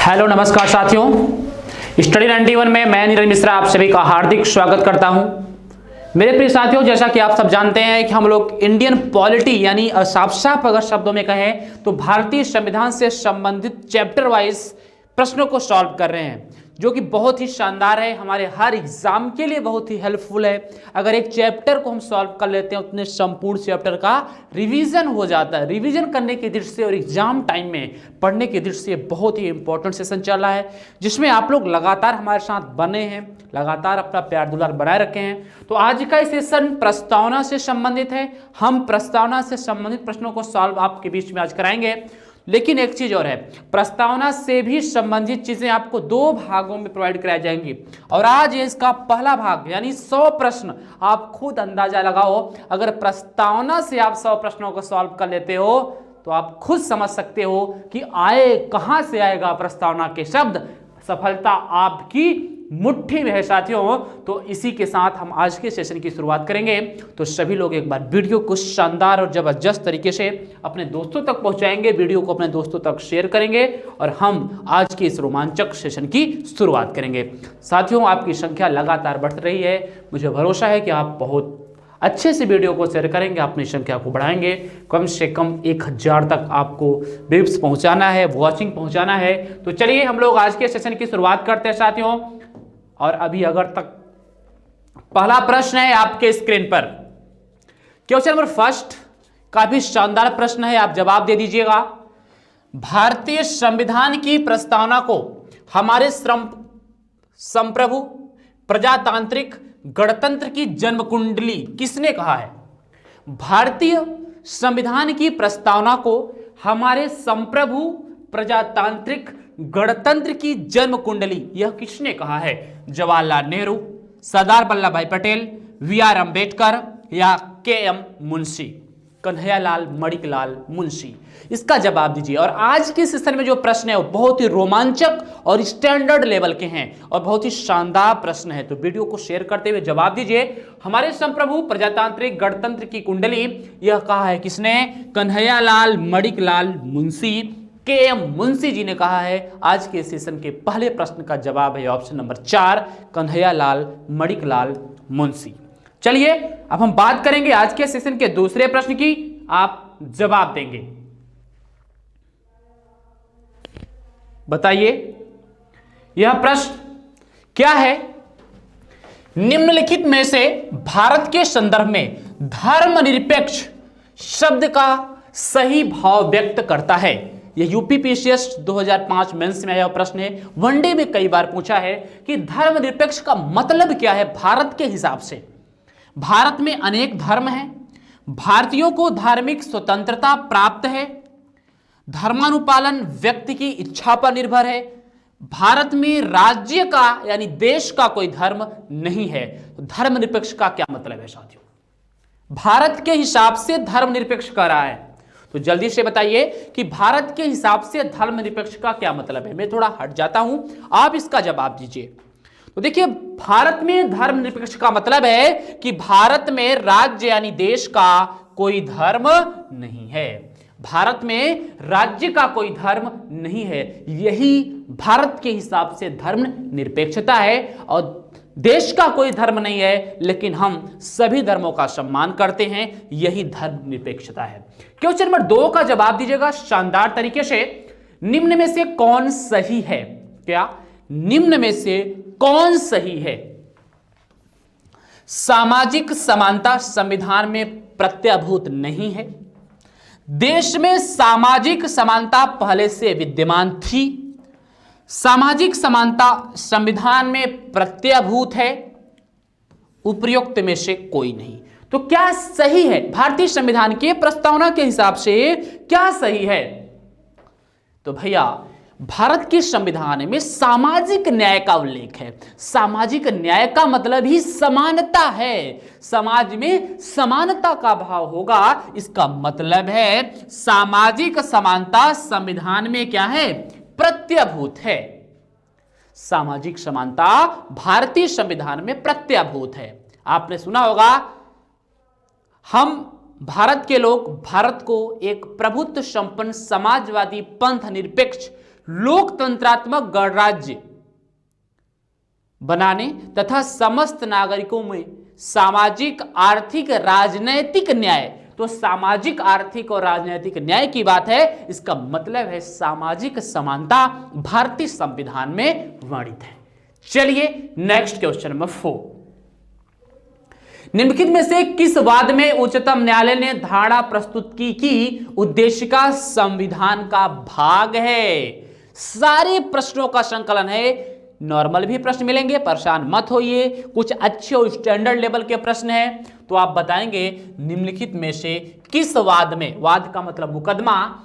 Hello नमस्कार साथियों, study 91 में मैं नीरज मिश्रा आप सभी का हार्दिक स्वागत करता हूं। मेरे प्रिय साथियों, जैसा कि आप सब जानते हैं कि हम लोग इंडियन पॉलिटी यानी साफ अगर शब्दों में कहें तो भारतीय संविधान से संबंधित चैप्टर वाइज प्रश्नों को सॉल्व कर रहे हैं, जो कि बहुत ही शानदार है, हमारे हर एग्जाम के लिए बहुत ही हेल्पफुल है। अगर एक चैप्टर को हम सॉल्व कर लेते हैं उतने संपूर्ण चैप्टर का रिवीजन हो जाता है। रिवीजन करने की दृष्टि से और एग्जाम टाइम में पढ़ने की दृष्टि से बहुत ही इंपॉर्टेंट सेशन चल रहा है, जिसमें आप लोग लगातार हमारे साथ बने हैं, लगातार अपना प्यार दुलार बनाए रखे हैं। तो आज का सेशन प्रस्तावना से संबंधित है। हम प्रस्तावना से संबंधित प्रश्नों को सॉल्व आपके बीच में आज कराएंगे। लेकिन एक चीज और है, प्रस्तावना से भी संबंधित चीजें आपको दो भागों में प्रोवाइड कराई जाएंगी और आज ये इसका पहला भाग यानी 100 प्रश्न। आप खुद अंदाजा लगाओ, अगर प्रस्तावना से आप 100 प्रश्नों को सॉल्व कर लेते हो तो आप खुद समझ सकते हो कि आए कहां से आएगा प्रस्तावना के शब्द। सफलता आपकी मुट्ठी में है साथियों। तो इसी के साथ हम आज के सेशन की शुरुआत करेंगे। तो सभी लोग एक बार वीडियो को शानदार और जबरदस्त तरीके से अपने दोस्तों तक पहुंचाएंगे, वीडियो को अपने दोस्तों तक शेयर करेंगे और हम आज के इस रोमांचक सेशन की शुरुआत करेंगे। साथियों, आपकी संख्या लगातार बढ़ रही है, मुझे भरोसा है कि आप बहुत अच्छे से वीडियो को शेयर करेंगे, अपनी संख्या को बढ़ाएंगे। कम से कम 1000 तक आपको व्यूज पहुंचाना है, वॉचिंग पहुंचाना है। तो चलिए हम लोग आज के सेशन की शुरुआत करते हैं साथियों। और अभी अगर तक पहला प्रश्न है आपके स्क्रीन पर, क्वेश्चन नंबर फर्स्ट, काफी शानदार प्रश्न है, आप जवाब दे दीजिएगा। भारतीय संविधान की प्रस्तावना को हमारे संप्रभु प्रजातांत्रिक गणतंत्र की जन्म कुंडली किसने कहा है? भारतीय संविधान की प्रस्तावना को हमारे संप्रभु प्रजातांत्रिक गणतंत्र की जन्म कुंडली यह किसने कहा है? जवाहरलाल नेहरू, सरदार वल्लभ भाई पटेल, वी.आर. अंबेडकर या के.एम. मुंशी, कन्हैयालाल मणिकलाल मुंशी? इसका जवाब दीजिए। और आज के सेशन में जो प्रश्न है वो बहुत ही रोमांचक और स्टैंडर्ड लेवल के हैं और बहुत ही शानदार प्रश्न है। तो वीडियो को शेयर करते हुए जवाब दीजिए। हमारे संप्रभु प्रजातांत्रिक गणतंत्र की कुंडली यह कहा है किसने? कन्हैयालाल मणिकलाल मुंशी, के.एम. मुंशी जी ने कहा है। आज के सेशन के पहले प्रश्न का जवाब है ऑप्शन नंबर 4, कन्हैयालाल मणिकलाल मुंशी। चलिए अब हम बात करेंगे आज के सेशन के दूसरे प्रश्न की, आप जवाब देंगे। बताइए यह प्रश्न क्या है? निम्नलिखित में से भारत के संदर्भ में धर्मनिरपेक्ष शब्द का सही भाव व्यक्त करता है। यह यूपीपीसीएस 2005 मेंस में आया प्रश्न है। वनडे में कई बार पूछा है कि धर्मनिरपेक्ष का मतलब क्या है भारत के हिसाब से। भारत में अनेक धर्म हैं, भारतीयों को धार्मिक स्वतंत्रता प्राप्त है, धर्मानुपालन व्यक्ति की इच्छा पर निर्भर है, भारत में राज्य का यानी देश का कोई धर्म नहीं है। तो धर्मनिरपेक्ष का क्या मतलब है साथियों? भारत के हिसाब से धर्मनिरपेक्ष कह रहा है, तो जल्दी से बताइए कि भारत के हिसाब से धर्मनिरपेक्ष का क्या मतलब है। मैं थोड़ा हट जाता हूं, आप इसका जवाब दीजिए। तो देखिए, भारत में धर्मनिरपेक्ष का मतलब है कि भारत में राज्य यानी देश का कोई धर्म नहीं है। भारत में राज्य का कोई धर्म नहीं है, यही भारत के हिसाब से धर्मनिरपेक्षता है। और देश का कोई धर्म नहीं है, लेकिन हम सभी धर्मों का सम्मान करते हैं, यही धर्मनिरपेक्षता है। क्वेश्चन नंबर 2 का जवाब दीजिएगा शानदार तरीके से। निम्न में से कौन सही है? क्या निम्न में से कौन सही है? सामाजिक समानता संविधान में प्रत्यभूत नहीं है। देश में सामाजिक समानता पहले से विद्यमान थी। सामाजिक समानता संविधान में प्रत्यभूत है। उपयुक्त में से कोई नहीं। तो क्या सही है? भारतीय संविधान के प्रस्तावना के हिसाब से क्या सही है? तो भैया, भारत के संविधान में सामाजिक न्याय का उल्लेख है। सामाजिक न्याय का मतलब ही समानता है। समाज में समानता का भाव होगा, इसका मतलब है सामाजिक समानता संविधान में क्या है? प्रत्यभूत है। सामाजिक समानता भारतीय संविधान में प्रत्यभूत है। आपने सुना होगा, हम भारत के लोग भारत को एक प्रभुत्व संपन्न समाजवादी पंथ निरपेक्ष लोकतंत्रात्मक गणराज्य बनाने तथा समस्त नागरिकों में सामाजिक, आर्थिक, राजनैतिक न्याय। तो सामाजिक, आर्थिक और राजनैतिक न्याय की बात है, इसका मतलब है सामाजिक समानता भारतीय संविधान में वर्णित है। चलिए नेक्स्ट क्वेश्चन नंबर 4। निम्नलिखित में से किस वाद में उच्चतम न्यायालय ने धारणा प्रस्तुत की कि उद्देशिका संविधान का भाग है? सारे प्रश्नों का संकलन है, नॉर्मल भी प्रश्न मिलेंगे, परेशान मत होइए, कुछ अच्छे और स्टैंडर्ड लेवल के प्रश्न हैं। तो आप बताएंगे निम्नलिखित में से किस वाद में, वाद का मतलब मुकदमा,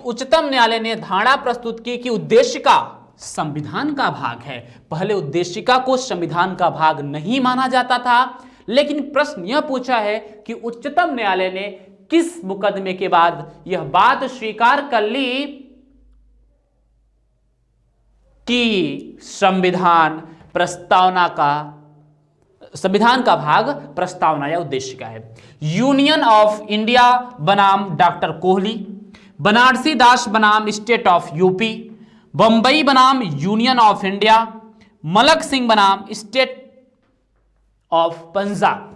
उच्चतम न्यायालय ने धारणा प्रस्तुत की कि उद्देशिका संविधान का भाग है। पहले उद्देशिका को संविधान का भाग नहीं माना जाता था, लेकिन प्रश्न यह पूछा है कि उच्चतम न्यायालय ने किस मुकदमे के बाद यह बात स्वीकार कर ली कि संविधान का भाग प्रस्तावना या उद्देशिका है। यूनियन ऑफ इंडिया बनाम डॉक्टर कोहली, बनारसी दास बनाम स्टेट ऑफ यूपी, बंबई बनाम union of India, Malak Singh बनाम स्टेट ऑफ पंजाब।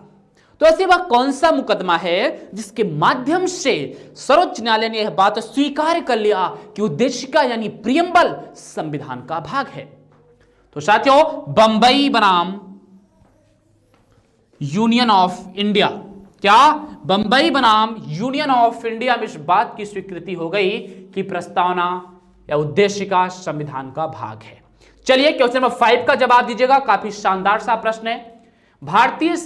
तो ऐसे वह कौन सा मुकदमा है जिसके माध्यम से सर्वोच्च न्यायालय ने यह बात स्वीकार कर लिया कि उद्देशिका यानी प्रियम्बल संविधान का भाग है? तो साथियों, बंबई बनाम यूनियन ऑफ इंडिया। क्या बंबई बनाम यूनियन ऑफ इंडिया में इस बात की स्वीकृति हो गई कि प्रस्तावना या उद्देशिका संविधान का भाग है? चलिए क्वेश्चन नंबर 5 का जवाब दीजिएगा, काफी शानदार सा प्रश्न है। भारतीय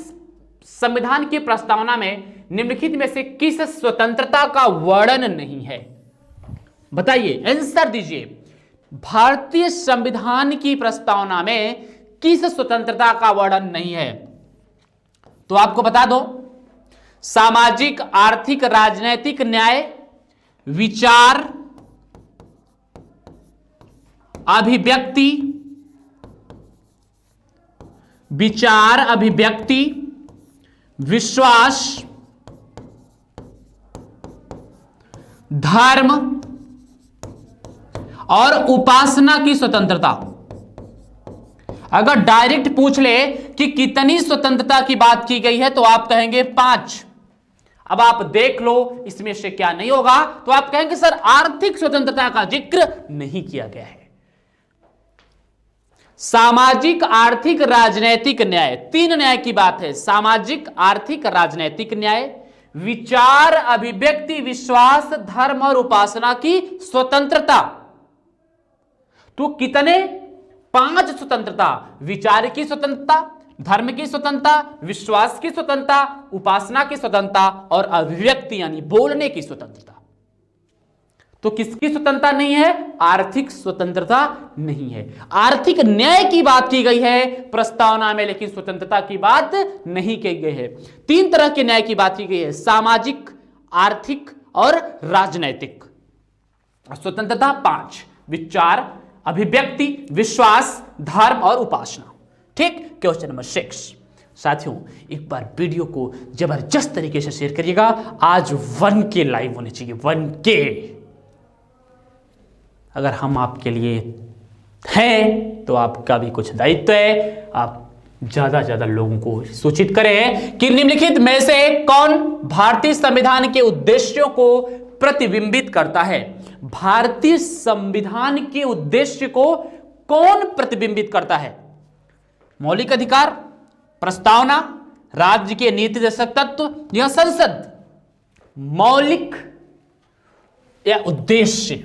संविधान की प्रस्तावना में निम्नलिखित में से किस स्वतंत्रता का वर्णन नहीं है? बताइए, आंसर दीजिए। भारतीय संविधान की प्रस्तावना में किस स्वतंत्रता का वर्णन नहीं है? तो आपको बता दो, सामाजिक, आर्थिक, राजनैतिक न्याय, विचार, अभिव्यक्ति, विश्वास, धर्म और उपासना की स्वतंत्रता। अगर डायरेक्ट पूछ ले कि कितनी स्वतंत्रता की बात की गई है तो आप कहेंगे 5। अब आप देख लो इसमें से क्या नहीं होगा, तो आप कहेंगे सर आर्थिक स्वतंत्रता का जिक्र नहीं किया गया है। सामाजिक, आर्थिक, राजनैतिक न्याय, 3 न्याय की बात है। सामाजिक, आर्थिक, राजनैतिक न्याय, विचार, अभिव्यक्ति, विश्वास, धर्म और उपासना की स्वतंत्रता। तो कितने? 5 स्वतंत्रता। विचार की स्वतंत्रता, धर्म की स्वतंत्रता, विश्वास की स्वतंत्रता, उपासना की स्वतंत्रता और अभिव्यक्ति यानी बोलने की स्वतंत्रता। तो किसकी स्वतंत्रता नहीं है? आर्थिक स्वतंत्रता नहीं है। आर्थिक न्याय की बात की गई है प्रस्तावना में, लेकिन स्वतंत्रता की बात नहीं की गई है। 3 तरह के न्याय की बात की गई है, सामाजिक, आर्थिक और राजनैतिक। स्वतंत्रता 5, विचार, अभिव्यक्ति, विश्वास, धर्म और उपासना। ठीक। Question number 6। साथियों, एक बार वीडियो को जबरदस्त तरीके से शेयर करिएगा। आज 1K लाइव होने चाहिए, 1K। अगर हम आपके लिए हैं तो आपका भी कुछ दायित्व है, आप ज्यादा से ज्यादा लोगों को सूचित करें कि निम्नलिखित में से कौन भारतीय संविधान के उद्देश्यों को प्रतिबिंबित करता है। भारतीय संविधान के उद्देश्य को कौन प्रतिबिंबित करता है? मौलिक अधिकार, प्रस्तावना, राज्य के नीति निर्देशक तत्व या संसद? मौलिक या उद्देश्य,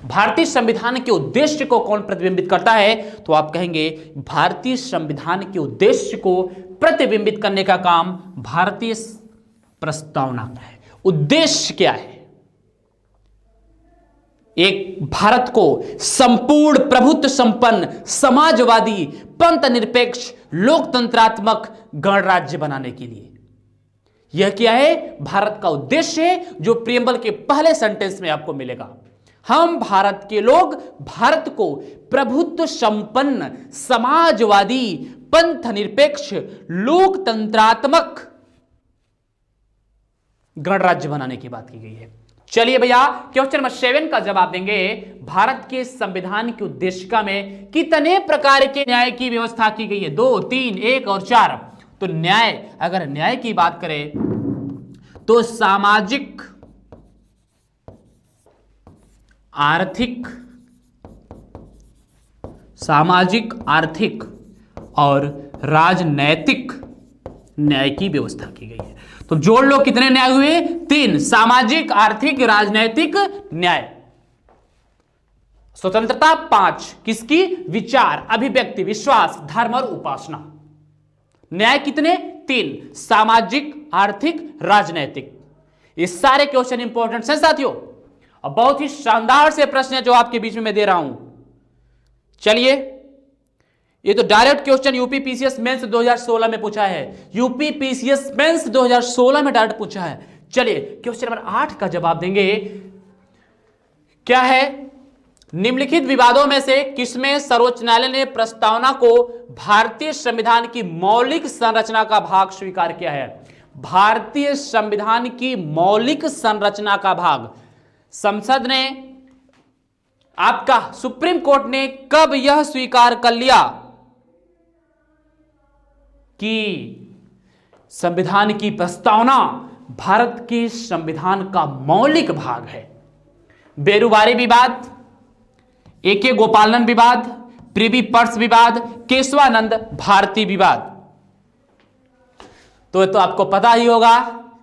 भारतीय संविधान के उद्देश्य को कौन प्रतिबिंबित करता है? तो आप कहेंगे भारतीय संविधान के उद्देश्य को प्रतिबिंबित करने का काम भारतीय प्रस्तावना का है। उद्देश्य क्या है? एक भारत को संपूर्ण प्रभुत्व संपन्न, समाजवादी, पंथ निरपेक्ष, लोकतंत्रात्मक गणराज्य बनाने के लिए। यह क्या है? भारत का उद्देश्य है, जो प्रियम्बल के पहले सेंटेंस में आपको मिलेगा। हम भारत के लोग भारत को प्रभुत्व संपन्न, समाजवादी, पंथ निरपेक्ष, लोकतंत्रात्मक गणराज्य बनाने की बात की गई है। चलिए भैया क्वेश्चन नंबर 7 का जवाब देंगे। भारत के संविधान की उद्देशिका में कितने प्रकार के न्याय की व्यवस्था की गई है? 2, 3, 1 और 4। तो न्याय, अगर न्याय की बात करें तो सामाजिक, आर्थिक और राजनैतिक न्याय की व्यवस्था की गई है। तो जोड़ लो, कितने न्याय हुए? 3, सामाजिक, आर्थिक, राजनैतिक न्याय। स्वतंत्रता 5, किसकी? विचार, अभिव्यक्ति, विश्वास, धर्म और उपासना। न्याय कितने? 3, सामाजिक, आर्थिक, राजनैतिक। ये सारे क्वेश्चन इंपॉर्टेंट हैं साथियों, और बहुत ही शानदार से प्रश्न है जो आपके बीच में मैं दे रहा हूं। चलिए, ये तो direct question UP PCS mains 2016 में पूछा है। यूपी पीसीएस मेंस 2016 में डायरेक्ट पूछा है। चलिए क्वेश्चन नंबर 8 का जवाब देंगे। क्या है? निम्नलिखित विवादों में से किसमें सर्वोच्च न्यायालय ने प्रस्तावना को भारतीय संविधान की मौलिक संरचना का भाग स्वीकार किया है? भारतीय संविधान की मौलिक संरचना का भाग संसद ने, आपका सुप्रीम कोर्ट ने कब यह स्वीकार कर लिया कि संविधान की प्रस्तावना भारत के संविधान का मौलिक भाग है? बेरुवारी विवाद, एके गोपालन विवाद, प्रिवी पर्स विवाद, केशवानंद भारती विवाद। तो आपको पता ही होगा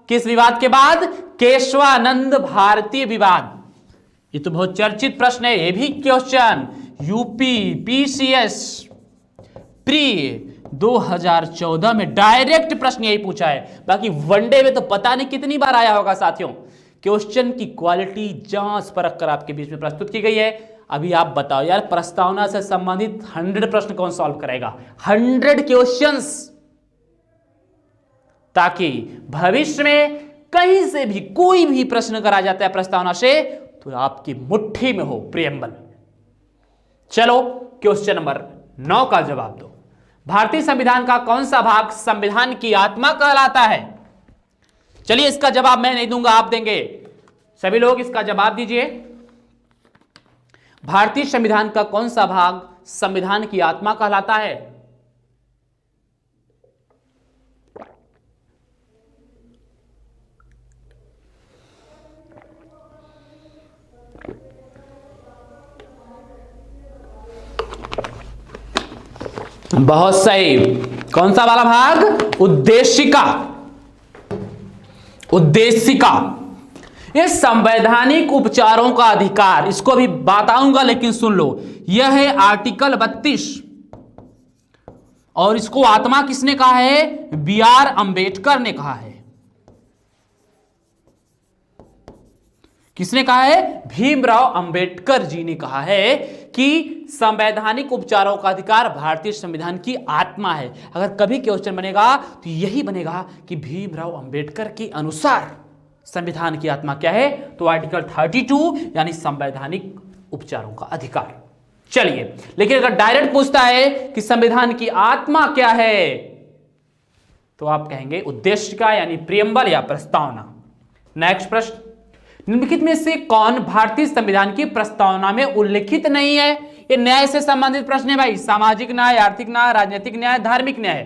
किस विवाद के बाद? केशवानंद भारती विवाद। ये तो बहुत चर्चित प्रश्न है। ये भी क्वेश्चन यूपी पीसीएस प्री 2014 में डायरेक्ट प्रश्न यही पूछा है। बाकी वनडे में तो पता नहीं कितनी बार आया होगा साथियों। क्वेश्चन की क्वालिटी जांच परख कर आपके बीच में प्रस्तुत की गई है। अभी आप बताओ यार, प्रस्तावना से संबंधित 100 प्रश्न कौन सॉल्व करेगा? 100 क्वेश्चंस, ताकि भविष्य में कहीं से भी कोई भी प्रश्न करा जाता है प्रस्तावना से तो आपकी मुट्ठी में हो प्रियम्बल। चलो क्वेश्चन नंबर 9 का जवाब दो। भारतीय संविधान का कौन सा भाग संविधान की आत्मा कहलाता है? चलिए इसका जवाब मैं नहीं दूंगा, आप देंगे। सभी लोग इसका जवाब दीजिए। भारतीय संविधान का कौन सा भाग संविधान की आत्मा कहलाता है? बहुत सही। कौन सा वाला भाग? उद्देशिका। उद्देशिका ये संवैधानिक उपचारों का अधिकार, इसको भी बताऊंगा लेकिन सुन लो। यह है आर्टिकल 32 और इसको आत्मा किसने कहा है? बी.आर. अंबेडकर ने कहा है। किसने कहा है? भीमराव अंबेडकर जी ने कहा है कि संवैधानिक उपचारों का अधिकार भारतीय संविधान की आत्मा है। अगर कभी क्वेश्चन बनेगा तो यही बनेगा कि भीमराव अंबेडकर के अनुसार संविधान की आत्मा क्या है? तो आर्टिकल 32 यानी संवैधानिक उपचारों का अधिकार। चलिए, लेकिन अगर डायरेक्ट पूछता है कि संविधान की आत्मा क्या है तो आप कहेंगे उद्देशिका यानी प्रियम्बल या प्रस्तावना। नेक्स्ट प्रश्न, निम्नलिखित में से कौन भारतीय संविधान की प्रस्तावना में उल्लिखित नहीं है? ये न्याय से संबंधित प्रश्न है भाई। सामाजिक न्याय, आर्थिक न्याय, राजनीतिक न्याय, धार्मिक न्याय।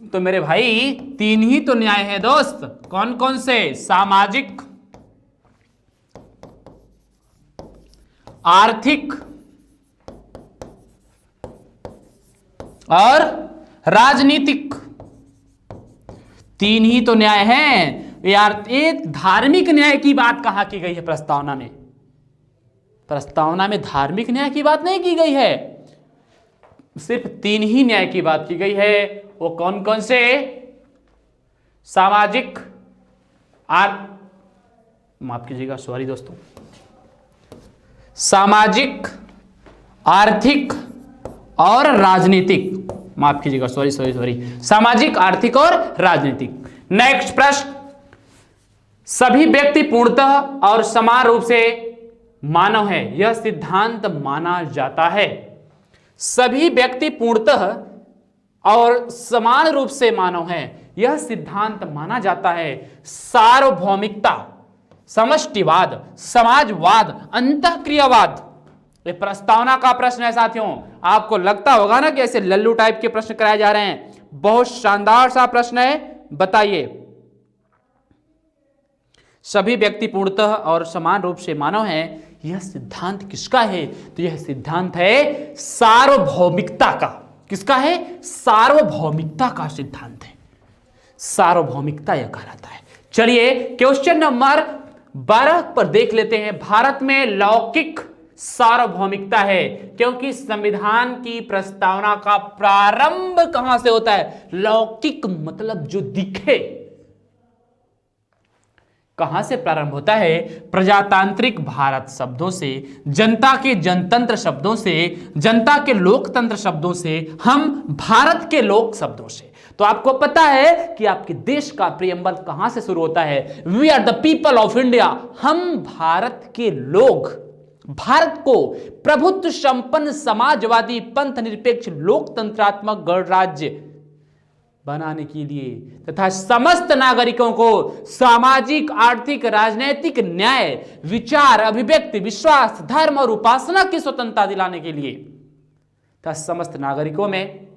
तो मेरे भाई 3 ही तो न्याय है दोस्त। कौन कौन से? सामाजिक, आर्थिक और राजनीतिक। 3 ही तो न्याय हैं यार। एक धार्मिक न्याय की बात कहां की गई है प्रस्तावना में? प्रस्तावना में धार्मिक न्याय की बात नहीं की गई है, सिर्फ 3 ही न्याय की बात की गई है। वो कौन कौन से? सामाजिक, माफ कीजिएगा, सॉरी दोस्तों, सामाजिक, आर्थिक और राजनीतिक। माफ कीजिएगा, सॉरी सॉरी सॉरी, सामाजिक, आर्थिक और राजनीतिक। नेक्स्ट प्रश्न, सभी व्यक्ति पूर्णतः और समान रूप से मानव है, यह सिद्धांत माना जाता है। सभी व्यक्ति पूर्णतः और समान रूप से मानव है, यह सिद्धांत माना जाता है सार्वभौमिकता, समष्टिवाद, समाजवाद, अंतःक्रियावाद। ये प्रस्तावना का प्रश्न है साथियों। आपको लगता होगा ना कि ऐसे लल्लू टाइप के प्रश्न कराए जा रहे हैं, बहुत शानदार सा प्रश्न है। बताइए, सभी व्यक्ति पूर्णतः और समान रूप से मानव हैं, यह सिद्धांत किसका है? तो यह सिद्धांत है सार्वभौमिकता का। किसका है? सार्वभौमिकता का सिद्धांत है। सार्वभौमिकता यह कहलाता है। चलिए क्वेश्चन नंबर 12 पर देख लेते हैं। भारत में लौकिक सार्वभौमिकता है क्योंकि संविधान की प्रस्तावना का प्रारंभ कहां से होता है? लौकिक मतलब जो दिखे। कहां से प्रारंभ होता है? प्रजातांत्रिक भारत शब्दों से, जनता के जनतंत्र शब्दों से, जनता के लोकतंत्र शब्दों से, हम भारत के लोक शब्दों से। तो आपको पता है कि आपके देश का प्रियम्बल कहां से शुरू होता है? We are the people of India. हम भारत के लोग। भारत को प्रभुत्व संपन्न समाजवादी पंथ निरपेक्ष लोकतंत्रात्मक गणराज्य बनाने के लिए तथा समस्त नागरिकों को सामाजिक, आर्थिक, राजनीतिक न्याय, विचार, अभिव्यक्ति, विश्वास, धर्म और उपासना की स्वतंत्रता दिलाने के लिए तथा समस्त नागरिकों में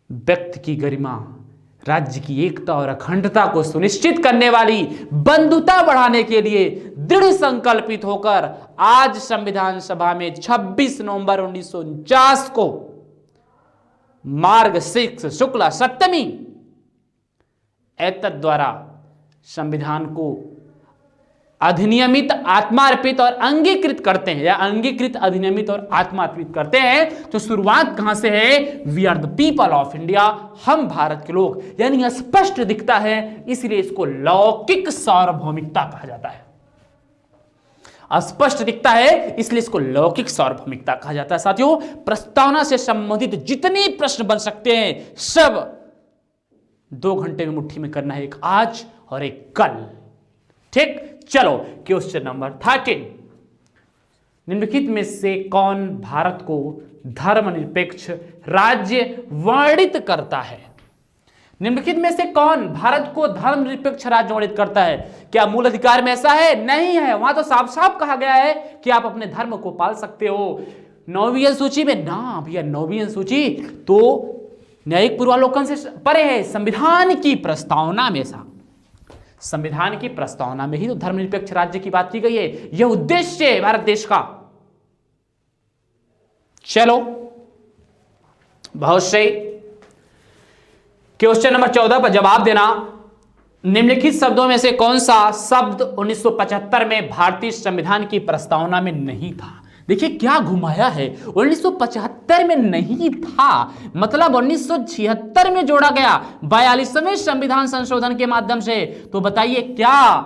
व्यक्ति की गरिमा, राज्य की एकता और अखंडता को सुनिश्चित करने वाली बंधुता बढ़ाने के लिए दृढ़ संकल्पित होकर आज संविधान सभा में 26 नवंबर 1949 को मार्गशीर्ष शुक्ला सप्तमी एतत् द्वारा संविधान को अधिनियमित, आत्मार्पित और अंगीकृत करते हैं, या अंगीकृत, अधिनियमित और आत्मार्पित करते हैं। तो शुरुआत कहां से है? We are the people of India, हम भारत के लोग। यानी स्पष्ट दिखता है, इसलिए इसको लौकिक सार्वभौमिकता कहा जाता है। स्पष्ट दिखता है इसलिए इसको लौकिक सार्वभौमिकता कहा जाता है। साथियों, प्रस्तावना से संबंधित जितने प्रश्न बन सकते हैं सब 2 घंटे में मुट्ठी में करना है, एक आज और एक कल। ठीक, चलो क्वेश्चन नंबर 13। निम्नलिखित में से कौन भारत को धर्मनिरपेक्ष राज्य वर्णित करता है? निम्नलिखित में से कौन भारत को धर्मनिरपेक्ष राज्य वर्णित करता है? क्या मूल अधिकार में ऐसा है? नहीं है। वहां तो साफ साफ कहा गया है कि आप अपने धर्म को पाल सकते हो। 9वीं अनुसूची में ना भैया, 9वीं अनुसूची तो न्यायिक पूर्वालोकन से परे है। संविधान की प्रस्तावना में ऐसा, संविधान की प्रस्तावना में ही तो धर्मनिरपेक्ष राज्य की बात की गई है। यह उद्देश्य है भारत देश का। चलो बहुत सही। क्वेश्चन नंबर 14 पर जवाब देना। निम्नलिखित शब्दों में से कौन सा शब्द 1975 में भारतीय संविधान की प्रस्तावना में नहीं था? देखिए क्या घुमाया है, 1975 में नहीं था मतलब 1976 में जोड़ा गया 42वें संविधान संशोधन के माध्यम से। तो बताइए क्या?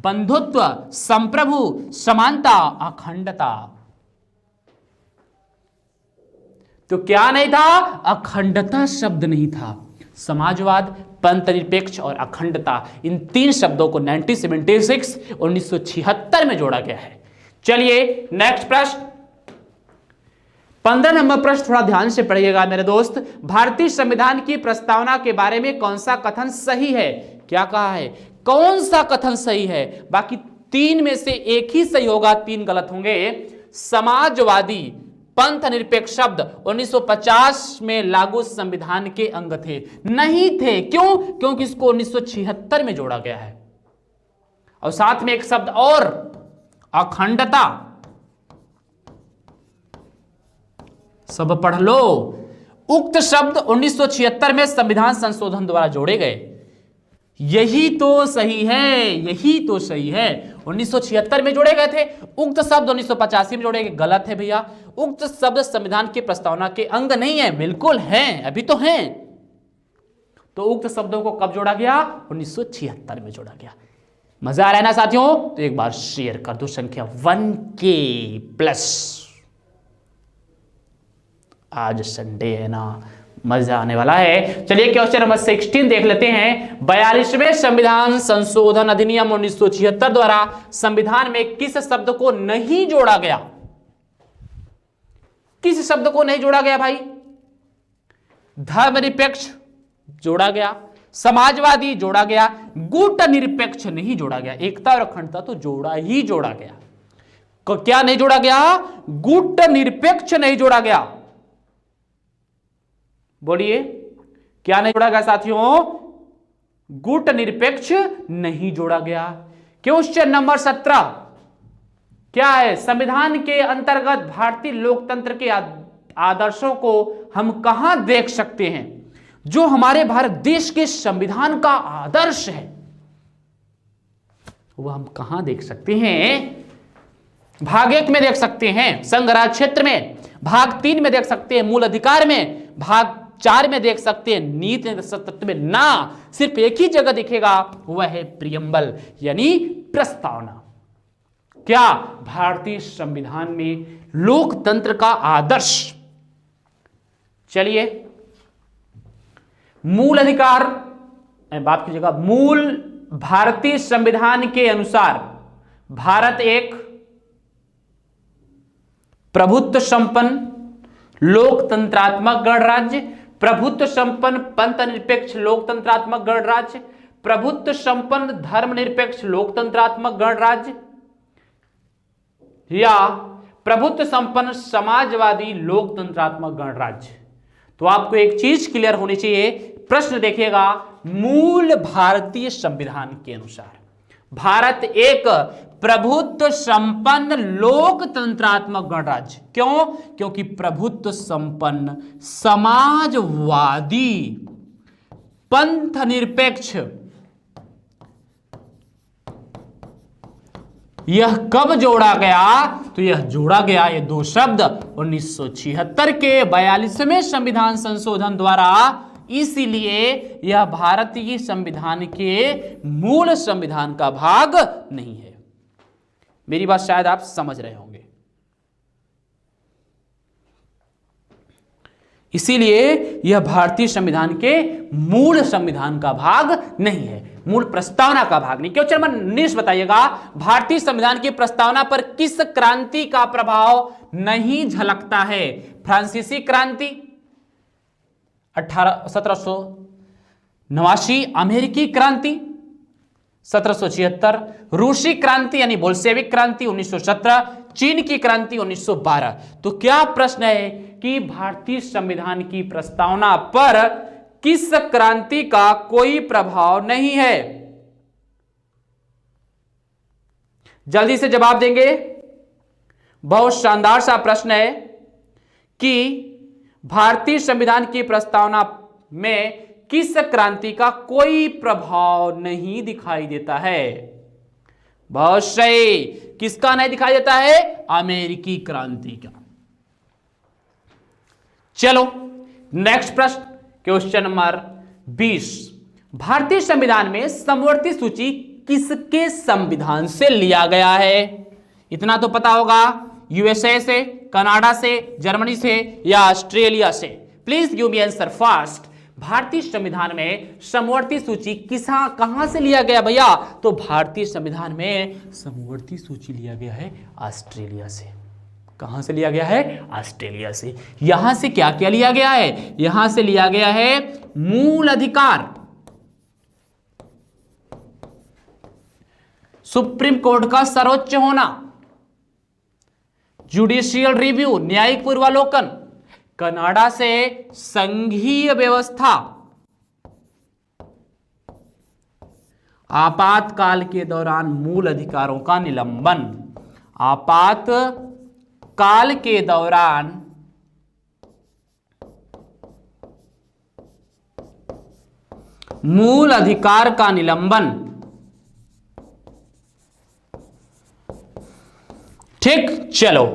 बंधुत्व, संप्रभु, समानता, अखंडता। तो क्या नहीं था? अखंडता शब्द नहीं था। समाजवाद, पंथ निरपेक्ष और अखंडता, इन 3 शब्दों को 1976 में जोड़ा गया है। चलिए नेक्स्ट प्रश्न, 15 नंबर प्रश्न थोड़ा ध्यान से पढ़िएगा मेरे दोस्त। भारतीय संविधान की प्रस्तावना के बारे में कौन सा कथन सही है? क्या कहा है? कौन सा कथन सही है? बाकी 3 में से एक ही सही होगा, 3 गलत होंगे। समाजवादी, पंथ निरपेक्ष शब्द 1950 में लागू संविधान के अंग थे, नहीं थे। क्यों? क्योंकि इसको 1976 में जोड़ा गया है। और साथ में एक शब्द और, अखंडता। सब पढ़ लो। उक्त शब्द 1976 में संविधान संशोधन द्वारा जोड़े गए। यही तो सही है, यही तो सही है। 1976 में जोड़े गए थे। उक्त शब्द 1985 में जोड़े गए। गलत है भैया। उक्त शब्द संविधान की प्रस्तावना के अंग नहीं है। बिल्कुल हैं, अभी तो हैं। तो उक्त शब्दों को कब जोड़ा गया? 1976 में जोड़ा गया। मजा आ रहा है ना साथियों? तो एक बार शेयर कर दो संख्या 1K+। आज संडे है ना, मजा आने वाला है। चलिए क्वेश्चन नंबर 16 देख लेते हैं। 42वें संविधान संशोधन अधिनियम 1976 द्वारा संविधान में किस शब्द को नहीं जोड़ा गया? किस शब्द को नहीं जोड़ा गया भाई? धर्मनिरपेक्ष जोड़ा गया, समाजवादी जोड़ा गया, गुट निरपेक्ष नहीं जोड़ा गया। एकता और अखंडता तो जोड़ा ही जोड़ा गया, क्या नहीं जोड़ा गया? गुट निरपेक्ष नहीं जोड़ा गया। बोलिए, क्या नहीं जोड़ा गया साथियों? गुट निरपेक्ष नहीं जोड़ा गया। क्वेश्चन नंबर 17 क्या है? संविधान के अंतर्गत भारतीय लोकतंत्र के आदर्शों को हम कहां देख सकते हैं? जो हमारे भारत देश के संविधान का आदर्श है वह हम कहां देख सकते हैं? भाग 1 में देख सकते हैं, संघ राज्य क्षेत्र में, भाग 3 में देख सकते हैं, मूल अधिकार में, भाग 4 में देख सकते हैं, नीति तत्व में ना। सिर्फ एक ही जगह दिखेगा, वह है प्रियम्बल यानी प्रस्तावना। क्या? भारतीय संविधान में लोकतंत्र का आदर्श। चलिए, मूल अधिकार, बात की जगह मूल भारतीय संविधान के अनुसार भारत एक प्रभुत्व संपन्न लोकतंत्रात्मक गणराज्य, प्रभुत्व संपन्न पंथ निरपेक्ष लोकतंत्रात्मक गणराज्य, प्रभुत्व संपन्न धर्मनिरपेक्ष लोकतंत्रात्मक गणराज्य या प्रभुत्व संपन्न समाजवादी लोकतंत्रात्मक गणराज्य। तो आपको एक चीज क्लियर होनी चाहिए, प्रश्न देखिएगा, मूल भारतीय संविधान के अनुसार भारत एक प्रभुत्व संपन्न लोकतंत्रात्मक गणराज्य। क्यों? क्योंकि प्रभुत्व संपन्न समाजवादी पंथ निरपेक्ष, यह कब जोड़ा गया? तो यह जोड़ा गया, ये दो शब्द 1976 के 42वें संविधान संशोधन द्वारा। इसीलिए यह भारतीय संविधान के मूल संविधान का भाग नहीं है। मेरी बात शायद आप समझ रहे होंगे। इसीलिए यह भारतीय संविधान के मूल संविधान का भाग नहीं है, मूल प्रस्तावना का भाग नहीं। क्वेश्चन नंबर 19 बताइएगा, भारतीय संविधान की प्रस्तावना पर किस क्रांति का प्रभाव नहीं झलकता है? फ्रांसीसी क्रांति 1789, अमेरिकी क्रांति 1776, रूसी क्रांति यानी बोल्शेविक क्रांति 1917, चीन की क्रांति 1912। तो क्या प्रश्न है कि भारतीय संविधान की प्रस्तावना पर किस क्रांति का कोई प्रभाव नहीं है? जल्दी से जवाब देंगे। बहुत शानदार सा प्रश्न है कि भारतीय संविधान की प्रस्तावना में किस क्रांति का कोई प्रभाव नहीं दिखाई देता है? बहुत सही, किसका नहीं दिखाई देता है? अमेरिकी क्रांति का। चलो नेक्स्ट प्रश्न, क्वेश्चन नंबर 20, भारतीय संविधान में समवर्ती सूची किसके संविधान से लिया गया है? इतना तो पता होगा, यूएसए से, कनाडा से, जर्मनी से या ऑस्ट्रेलिया से। Please give me answer fast. भारतीय संविधान में समवर्ती सूची कहां से लिया गया भैया? तो भारतीय संविधान में समवर्ती सूची लिया गया है ऑस्ट्रेलिया से। कहां से लिया गया है? ऑस्ट्रेलिया से। यहां से क्या क्या लिया गया है? यहां से लिया गया है मूल अधिकार, सुप्रीम कोर्ट का सर्वोच्च होना, जुडिशियल रिव्यू न्यायिक पूर्वालोकन, कनाडा से संघीय व्यवस्था, आपातकाल के दौरान मूल अधिकारों का निलंबन, आपातकाल के दौरान मूल अधिकार का निलंबन। ठीक, चलो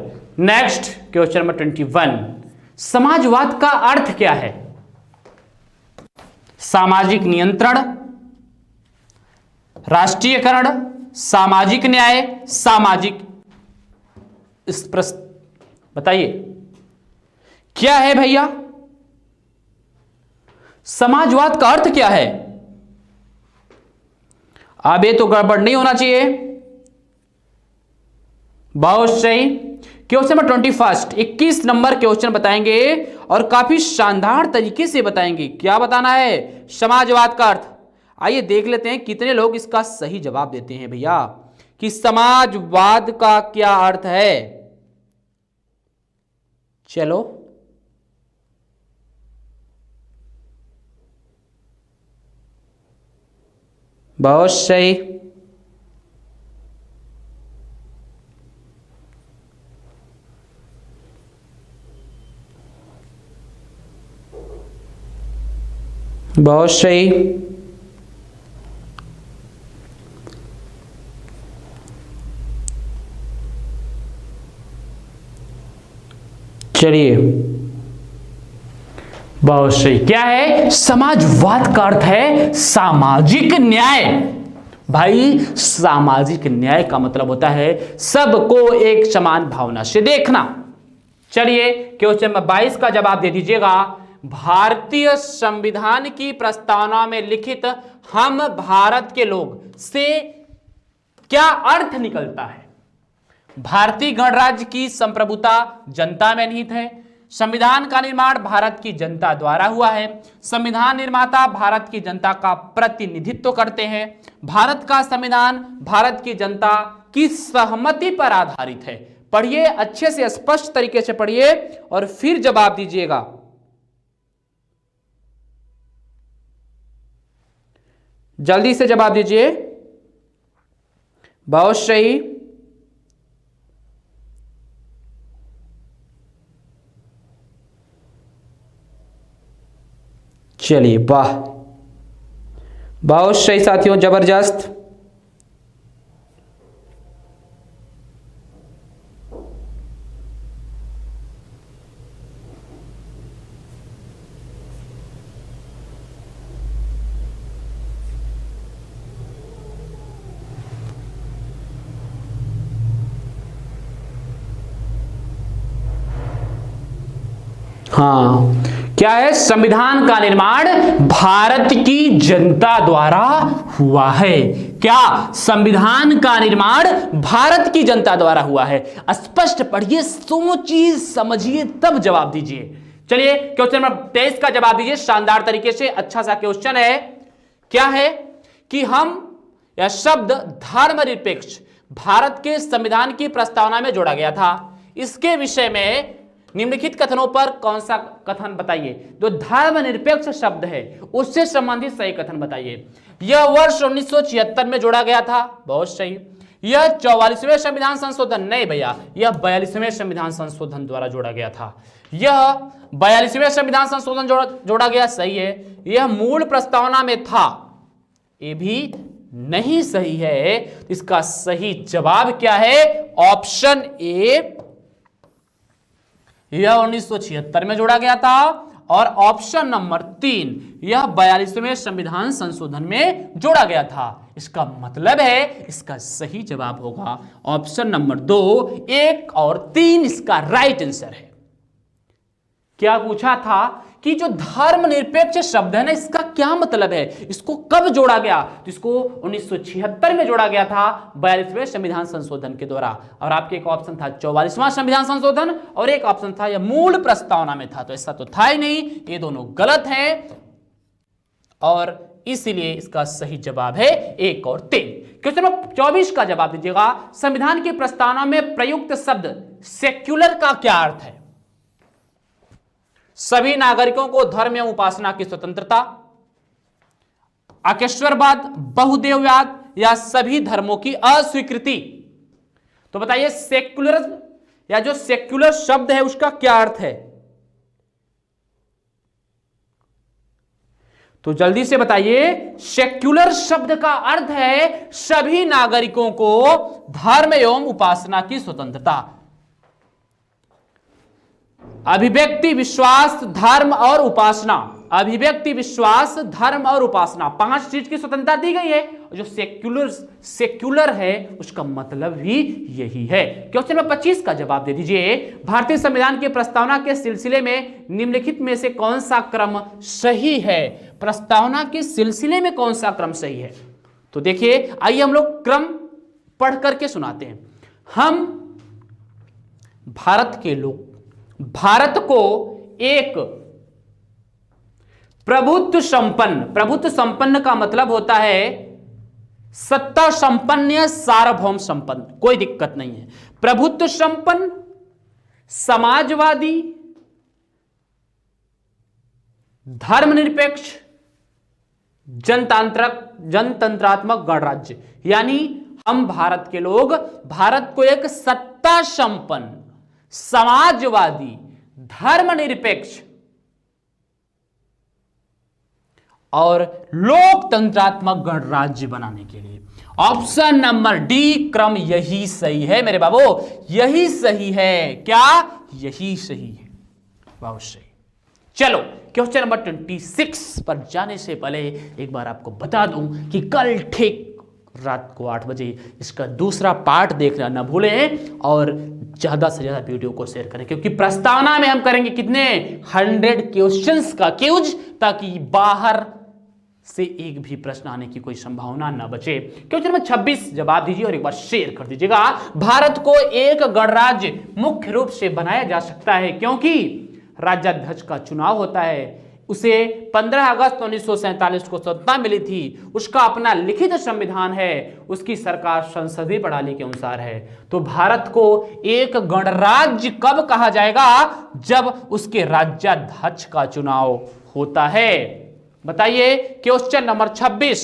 नेक्स्ट क्वेश्चन नंबर 21, समाजवाद का अर्थ क्या है? सामाजिक नियंत्रण, राष्ट्रीयकरण, सामाजिक न्याय, सामाजिक बताइए क्या है भैया? समाजवाद का अर्थ क्या है? अब ये तो गड़बड़ नहीं होना चाहिए। बहुत सही। क्वेश्चन नंबर 21 नंबर क्वेश्चन बताएंगे और काफी शानदार तरीके से बताएंगे। क्या बताना है? समाजवाद का अर्थ। आइए देख लेते हैं कितने लोग इसका सही जवाब देते हैं भैया कि समाजवाद का क्या अर्थ है। चलो बहुत सही। बहुत सही। चलिए बहुत सही। क्या है? समाजवाद का अर्थ है सामाजिक न्याय। भाई सामाजिक न्याय का मतलब होता है सबको एक समान भावना से देखना। चलिए क्वेश्चन नंबर 22 का जवाब दे दीजिएगा। भारतीय संविधान की प्रस्तावना में लिखित हम भारत के लोग से क्या अर्थ निकलता है? भारतीय गणराज्य की संप्रभुता जनता में निहित है। संविधान का निर्माण भारत की जनता द्वारा हुआ है। संविधान निर्माता भारत की जनता का प्रतिनिधित्व करते हैं। भारत का संविधान भारत की जनता की सहमति पर आधारित है। पढ़िए अच्छे से, स्पष्ट तरीके से पढ़िए और फिर जवाब दीजिएगा। जल्दी से जवाब दीजिए। बहुत सही। चलिए वाह, बहुत सही साथियों, जबरदस्त। हाँ, क्या है? संविधान का निर्माण भारत की जनता द्वारा हुआ है। क्या? संविधान का निर्माण भारत की जनता द्वारा हुआ है। स्पष्ट पढ़िए, सोचिए, समझिए, तब जवाब दीजिए। चलिए क्वेश्चन नंबर 23 का जवाब दीजिए शानदार तरीके से। अच्छा सा क्वेश्चन है। क्या है कि हम यह शब्द धर्मनिरपेक्ष भारत के संविधान की प्रस्तावना में जोड़ा गया था। इसके विषय में निम्नलिखित कथनों पर कौन सा कथन बताइए। जो धर्मनिरपेक्ष शब्द है उससे संबंधित सही कथन बताइए। यह वर्ष 1976 में जोड़ा गया था। बहुत सही। यह 44वें संविधान संशोधन, नहीं भैया, यह 42वें संविधान संशोधन द्वारा जोड़ा गया था। यह 42वें संविधान संशोधन जोड़ा गया, सही है। यह मूल प्रस्तावना में था, ये भी नहीं सही है। इसका सही जवाब क्या है? ऑप्शन ए, यह 1976 में जोड़ा गया था। और ऑप्शन नंबर 3, यह 42वें संविधान संशोधन में जोड़ा गया था। इसका मतलब है इसका सही जवाब होगा ऑप्शन नंबर 2, 1 और 3 इसका राइट आंसर है। क्या पूछा था कि जो धर्मनिरपेक्ष शब्द है ना, इसका क्या मतलब है, इसको कब जोड़ा गया? तो इसको 1976 में जोड़ा गया था 42वें संविधान संशोधन के द्वारा। और आपके एक ऑप्शन था 44वां संविधान संशोधन और एक ऑप्शन था यह मूल प्रस्तावना में था। तो ऐसा तो था ही नहीं, ये दोनों गलत हैं और इसीलिए इसका सही जवाब है 1 और 3। क्वेश्चन नंबर 24 का जवाब दीजिएगा। संविधान की प्रस्तावना में प्रयुक्त शब्द सेक्युलर का क्या अर्थ है? सभी नागरिकों को धर्म एवं उपासना की स्वतंत्रता, अकेश्वरवाद, बहुदेववाद या सभी धर्मों की अस्वीकृति। तो बताइए सेक्युलर या जो सेक्युलर शब्द है उसका क्या अर्थ है? तो जल्दी से बताइए। सेक्युलर शब्द का अर्थ है सभी नागरिकों को धर्म एवं उपासना की स्वतंत्रता, अभिव्यक्ति, विश्वास, धर्म और उपासना। अभिव्यक्ति, विश्वास, धर्म और उपासना, 5 चीज की स्वतंत्रता दी गई है। जो सेक्युलर है उसका मतलब भी यही है। क्वेश्चन नंबर 25 का जवाब दे दीजिए। भारतीय संविधान की प्रस्तावना के सिलसिले में निम्नलिखित में से कौन सा क्रम सही है? प्रस्तावना के सिलसिले में कौन सा क्रम सही है? तो देखिए, आइए हम लोग क्रम पढ़ करके सुनाते हैं। हम भारत के लोग भारत को एक प्रभुत्व संपन्न, प्रभुत्व संपन्न का मतलब होता है सत्ता संपन्न या सार्वभौम संपन्न, कोई दिक्कत नहीं है। प्रभुत्व संपन्न, समाजवादी, धर्मनिरपेक्ष, जनतंत्रात्मक गणराज्य। यानी हम भारत के लोग भारत को एक सत्ता संपन्न, समाजवादी, धर्मनिरपेक्ष और लोकतंत्रात्मक गणराज्य बनाने के लिए ऑप्शन नंबर डी क्रम यही सही है मेरे बाबू, यही सही है। क्या? यही सही है, बहुत सही। चलो क्वेश्चन नंबर 26 पर जाने से पहले एक बार आपको बता दूं कि कल ठीक रात को 8 बजे इसका दूसरा पार्ट देखना ना भूलें और ज्यादा से ज्यादा वीडियो को शेयर करें, क्योंकि प्रस्तावना में हम करेंगे कितने 100 क्वेश्चंस का क्यूज, ताकि बाहर से एक भी प्रश्न आने की कोई संभावना न बचे। क्वेश्चन नंबर 26 जवाब दीजिए और एक बार शेयर कर दीजिएगा। भारत को एक गणराज्य मुख्य रूप से बनाया जा सकता है क्योंकि राज्याध्यक्ष का चुनाव होता है, उसे 15 अगस्त 1947 को सत्ता मिली थी, उसका अपना लिखित संविधान है, उसकी सरकार संसदीय प्रणाली के अनुसार है। तो भारत को एक गणराज्य कब कहा जाएगा? जब उसके राज्याध्यक्ष का चुनाव होता है। बताइए क्वेश्चन नंबर 26।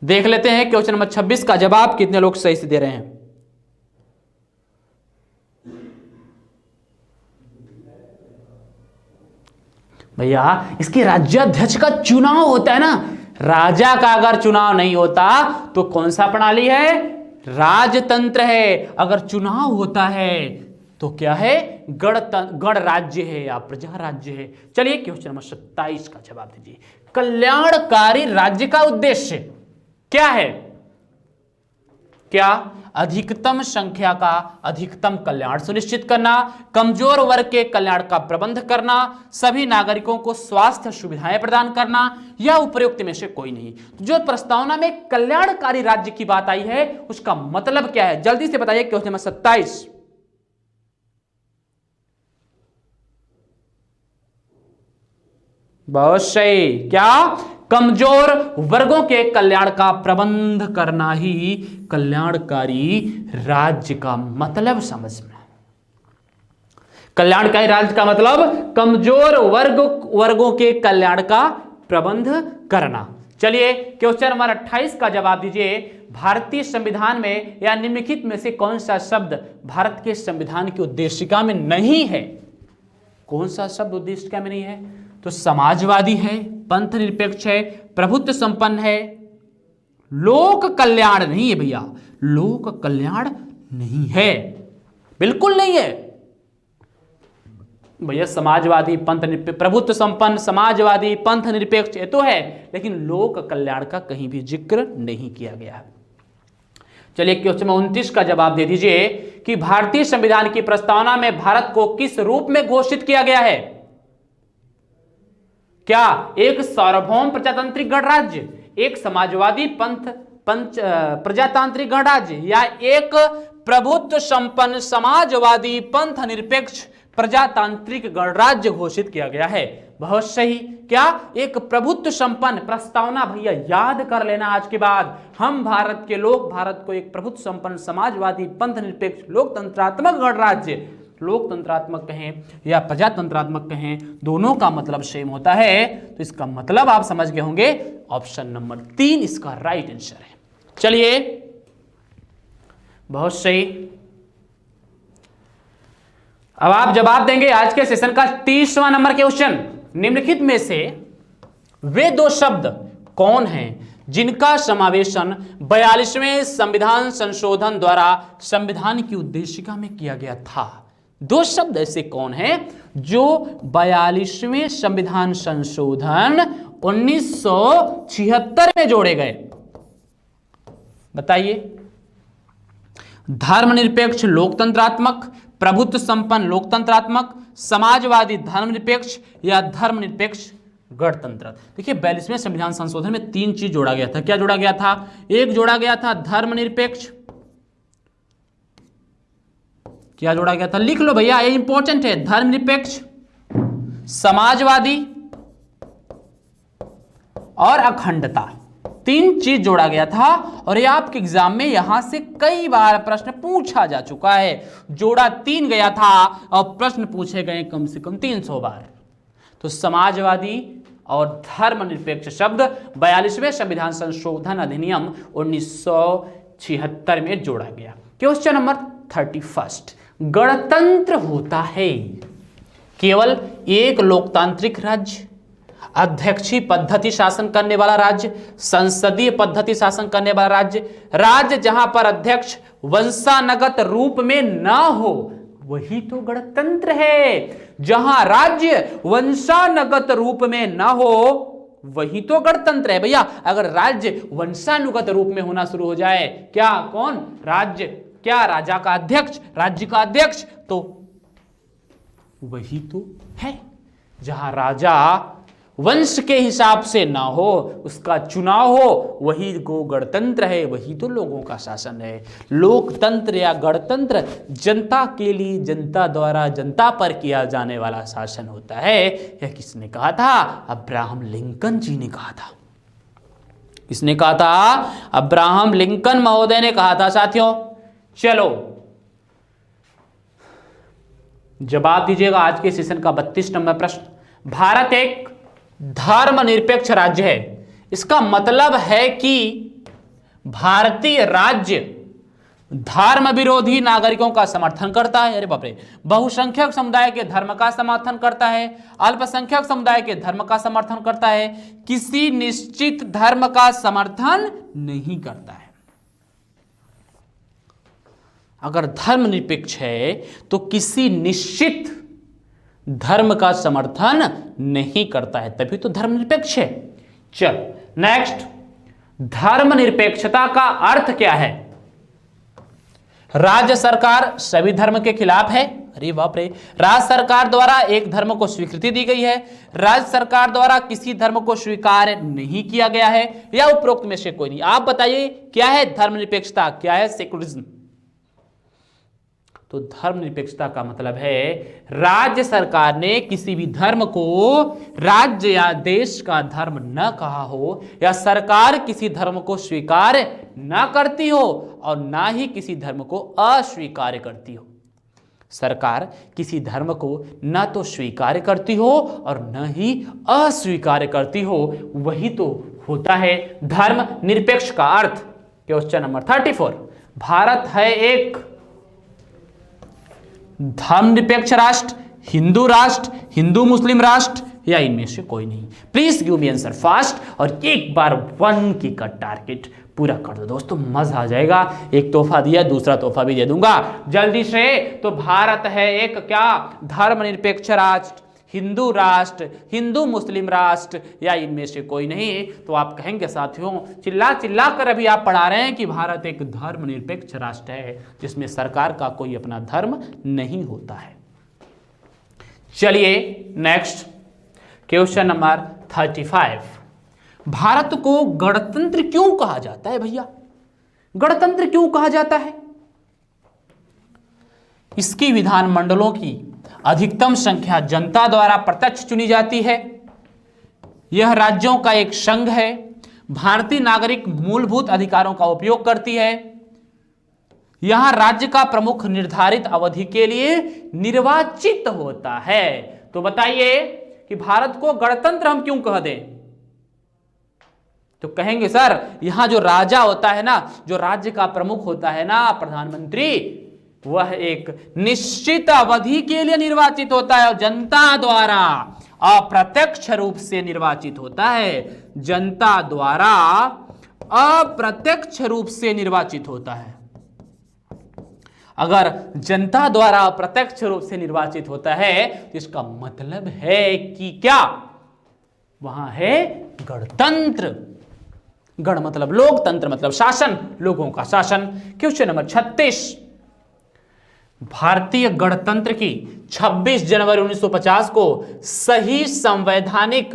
देख लेते हैं क्वेश्चन नंबर 26 का जवाब कितने लोग सही से दे रहे हैं। भैया इसके राज्याध्यक्ष का चुनाव होता है ना, राजा का अगर चुनाव नहीं होता तो कौन सा प्रणाली है? राजतंत्र है। अगर चुनाव होता है तो क्या है? गणराज्य है या प्रजा राज्य है। चलिए क्वेश्चन नंबर 27 का जवाब दीजिए। कल्याणकारी राज्य का उद्देश्य क्या है? क्या? अधिकतम संख्या का अधिकतम कल्याण सुनिश्चित करना, कमजोर वर्ग के कल्याण का प्रबंध करना, सभी नागरिकों को स्वास्थ्य सुविधाएं प्रदान करना, या उपयुक्त में से कोई नहीं। जो प्रस्तावना में कल्याणकारी राज्य की बात आई है उसका मतलब क्या है? जल्दी से बताइए क्वेश्चन नंबर 27। बहुत सही। क्या? कमजोर वर्गों के कल्याण का प्रबंध करना ही कल्याणकारी राज्य का मतलब समझना। कल्याणकारी राज्य का मतलब कमजोर वर्गों के कल्याण का प्रबंध करना। चलिए क्वेश्चन नंबर 28 का जवाब दीजिए। भारतीय संविधान में या निम्नलिखित में से कौन सा शब्द भारत के संविधान की उद्देशिका में नहीं है? कौन सा शब्द उद्देशिका में नहीं है? तो समाजवादी है, पंथ निरपेक्ष है, प्रभुत्व संपन्न है, लोक कल्याण नहीं है। भैया लोक कल्याण नहीं है, बिल्कुल नहीं है भैया। समाजवादी, पंथ निरपेक्ष, प्रभुत्व संपन्न, समाजवादी, पंथ निरपेक्ष ये तो है, लेकिन लोक कल्याण का कहीं भी जिक्र नहीं किया गया। चलिए क्वेश्चन 29 का जवाब दे दीजिए कि भारतीय संविधान की प्रस्तावना में भारत को किस रूप में घोषित किया गया है? क्या? एक सार्वभौम प्रजातांत्रिक गणराज्य, एक समाजवादी प्रजातांत्रिक गणराज्य, या एक प्रभुत्व संपन्न समाजवादी पंथ निरपेक्ष प्रजातांत्रिक गणराज्य घोषित किया गया है। बहुत सही। क्या? एक प्रभुत्व संपन्न प्रस्तावना। भैया याद कर लेना आज के बाद, हम भारत के लोग भारत को एक प्रभुत्व संपन्न समाजवादी पंथ निरपेक्ष लोकतंत्रात्मक गणराज्य, लोकतंत्रात्मक कहें या प्रजातंत्रात्मक कहें, दोनों का मतलब सेम होता है। तो इसका मतलब आप समझ गए होंगे, ऑप्शन नंबर 3 इसका राइट आंसर है। चलिए बहुत सही। अब आप जवाब देंगे आज के सेशन का 30वां नंबर के क्वेश्चन। निम्नलिखित में से वे दो शब्द कौन हैं जिनका समावेशन 42वें संविधान संशोधन द्वारा संविधान की उद्देशिका में किया गया था? दो शब्द ऐसे कौन हैं जो 42वें संविधान संशोधन 1976 में जोड़े गए? बताइए। धर्मनिरपेक्ष लोकतंत्रात्मक, प्रभुत्व संपन्न लोकतंत्रात्मक, समाजवादी धर्मनिरपेक्ष, या धर्मनिरपेक्ष गणतंत्र। देखिए 42वें संविधान संशोधन में 3 चीज जोड़ा गया था। क्या जोड़ा गया था? एक जोड़ा गया था धर्मनिरपेक्ष, क्या जोड़ा गया था, लिख लो भैया, ये इंपॉर्टेंट है। धर्मनिरपेक्ष, समाजवादी और अखंडता, 3 चीज जोड़ा गया था। और ये आपके एग्जाम में यहां से कई बार प्रश्न पूछा जा चुका है। जोड़ा 3 गया था और प्रश्न पूछे गए कम से कम 300 बार। तो समाजवादी और धर्मनिरपेक्ष शब्द 42वें संविधान संशोधन अधिनियम 1976 में जोड़ा गया। क्वेश्चन नंबर 31, गणतंत्र होता है केवल एक लोकतांत्रिक राज्य, अध्यक्षीय पद्धति शासन करने वाला राज्य, संसदीय पद्धति शासन करने वाला राज्य, राज्य जहां पर अध्यक्ष वंशानुगत रूप में ना हो, वही तो गणतंत्र है। जहां राज्य वंशानुगत रूप में ना हो वही तो गणतंत्र है भैया। अगर राज्य वंशानुगत रूप में होना शुरू हो जाए, क्या कौन राज्य, क्या राजा का अध्यक्ष, राज्य का अध्यक्ष, तो वही तो है। जहां राजा वंश के हिसाब से ना हो, उसका चुनाव हो, वही गो गणतंत्र है, वही तो लोगों का शासन है। लोकतंत्र या गणतंत्र जनता के लिए, जनता द्वारा जनता पर किया जाने वाला शासन होता है। यह किसने कहा था? अब्राहम लिंकन जी ने कहा था। किसने कहा था? अब्राहम लिंकन महोदय ने कहा था साथियों। चलो जवाब दीजिएगा आज के सेशन का 32 नंबर प्रश्न। भारत एक धर्मनिरपेक्ष राज्य है, इसका मतलब है कि भारतीय राज्य धर्म विरोधी नागरिकों का समर्थन करता है। अरे बाप रे, बहुसंख्यक समुदाय के धर्म का समर्थन करता है, अल्पसंख्यक समुदाय के धर्म का समर्थन करता है, किसी निश्चित धर्म का समर्थन नहीं करता है। अगर धर्मनिरपेक्ष है तो किसी निश्चित धर्म का समर्थन नहीं करता है, तभी तो धर्मनिरपेक्ष है। चलो नेक्स्ट, धर्मनिरपेक्षता का अर्थ क्या है? राज्य सरकार सभी धर्म के खिलाफ है। अरे बाप रे, राज्य सरकार द्वारा एक धर्म को स्वीकृति दी गई है, राज्य सरकार द्वारा किसी धर्म को स्वीकार नहीं किया गया है, या उपरोक्त में से कोई नहीं। आप बताइए क्या है धर्मनिरपेक्षता, क्या है सेकुलरिज्म? तो धर्मनिरपेक्षता का मतलब है राज्य सरकार ने किसी भी धर्म को राज्य या देश का धर्म न कहा हो, या सरकार किसी धर्म को स्वीकार न करती हो और ना ही किसी धर्म को अस्वीकार करती हो। सरकार किसी धर्म को न तो स्वीकार करती हो और न ही अस्वीकार करती हो, वही तो होता है धर्मनिरपेक्ष का अर्थ। क्वेश्चन नंबर 34, भारत है एक धर्मनिरपेक्ष राष्ट्र, हिंदू मुस्लिम राष्ट्र, या इनमें से कोई नहीं? Please give me answer fast और एक बार 1 की का टारगेट पूरा कर दो दोस्तों, मजा आ जाएगा। एक तोहफा दिया, दूसरा तोहफा भी दे दूंगा जल्दी से। तो भारत है एक क्या? धर्मनिरपेक्ष राष्ट्र, हिंदू मुस्लिम राष्ट्र, या इनमें से कोई नहीं? तो आप कहेंगे साथियों, चिल्ला चिल्ला कर अभी आप पढ़ा रहे हैं कि भारत एक धर्मनिरपेक्ष राष्ट्र है जिसमें सरकार का कोई अपना धर्म नहीं होता है। चलिए नेक्स्ट, क्वेश्चन नंबर 35, भारत को गणतंत्र क्यों कहा जाता है भैया? गणतंत्र क्यों कहा जाता है? इसकी विधानमंडलों की अधिकतम संख्या जनता द्वारा प्रत्यक्ष चुनी जाती है। यह राज्यों का एक संघ है। भारतीय नागरिक मूलभूत अधिकारों का उपयोग करती है। यहां राज्य का प्रमुख निर्धारित अवधि के लिए निर्वाचित होता है। तो बताइए कि भारत को गणतंत्र हम क्यों कह दें? तो कहेंगे सर, यहां जो राजा होता है ना, जो राज्य का प्रमुख होता है ना, प्रधानमंत्री, वह एक निश्चित अवधि के लिए निर्वाचित होता है और जनता द्वारा अप्रत्यक्ष रूप से निर्वाचित होता है। जनता द्वारा अप्रत्यक्ष रूप से निर्वाचित होता है। अगर जनता द्वारा अप्रत्यक्ष रूप से निर्वाचित होता है तो इसका मतलब है कि क्या? वहां है गणतंत्र। गण मतलब लोक, तंत्र मतलब शासन, लोगों का शासन। क्वेश्चन नंबर 36, भारतीय गणतंत्र की 26 जनवरी 1950 को सही संवैधानिक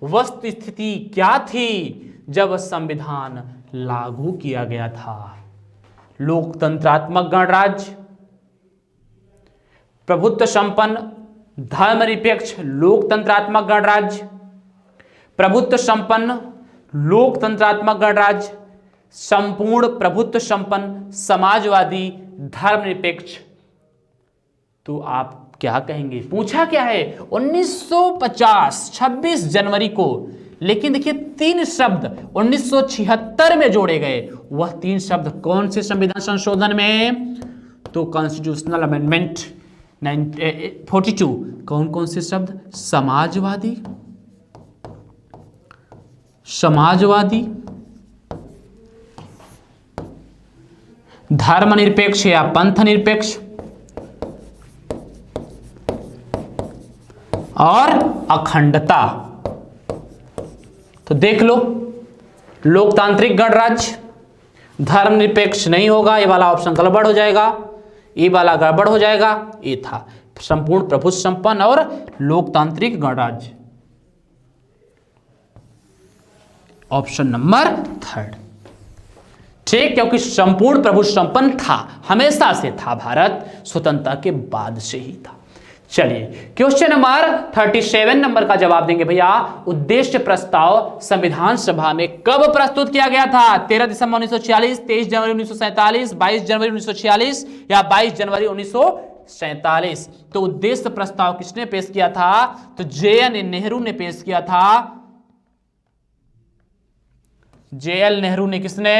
वस्तुस्थिति क्या थी जब संविधान लागू किया गया था? लोकतंत्रात्मक गणराज्य, प्रभुत्व संपन्न, धर्मनिरपेक्ष, लोकतंत्रात्मक गणराज्य, प्रभुत्व संपन्न, लोकतंत्रात्मक गणराज्य, संपूर्ण प्रभुत्व संपन्न, समाजवादी, धर्मनिरपेक्ष। तो आप क्या कहेंगे? पूछा क्या है 1950 26 जनवरी को, लेकिन देखिए 3 शब्द 1976 में जोड़े गए। वह 3 शब्द कौन से संविधान संशोधन में? तो कॉन्स्टिट्यूशनल अमेंडमेंट 42। कौन कौन से शब्द? समाजवादी, समाजवादी, धर्मनिरपेक्ष या पंथ निरपेक्ष, और अखंडता। तो देख लो, लोकतांत्रिक गणराज्य, धर्मनिरपेक्ष नहीं होगा, ये वाला ऑप्शन गड़बड़ हो जाएगा, ये वाला गड़बड़ हो जाएगा, ये था संपूर्ण प्रभुत्व संपन्न और लोकतांत्रिक गणराज्य, ऑप्शन नंबर 3। ठीक, क्योंकि संपूर्ण प्रभुत्व संपन्न था, हमेशा से था, भारत स्वतंत्रता के बाद से ही था। चलिए क्वेश्चन नंबर 37 नंबर का जवाब देंगे भैया। उद्देश्य प्रस्ताव संविधान सभा में कब प्रस्तुत किया गया था? 13 दिसंबर 1946, 23 जनवरी 1947, 22 जनवरी 1946 या 22 जनवरी 1947। तो उद्देश्य प्रस्ताव किसने पेश किया था? तो JN नेहरू ने पेश किया था। JL नेहरू ने, किसने?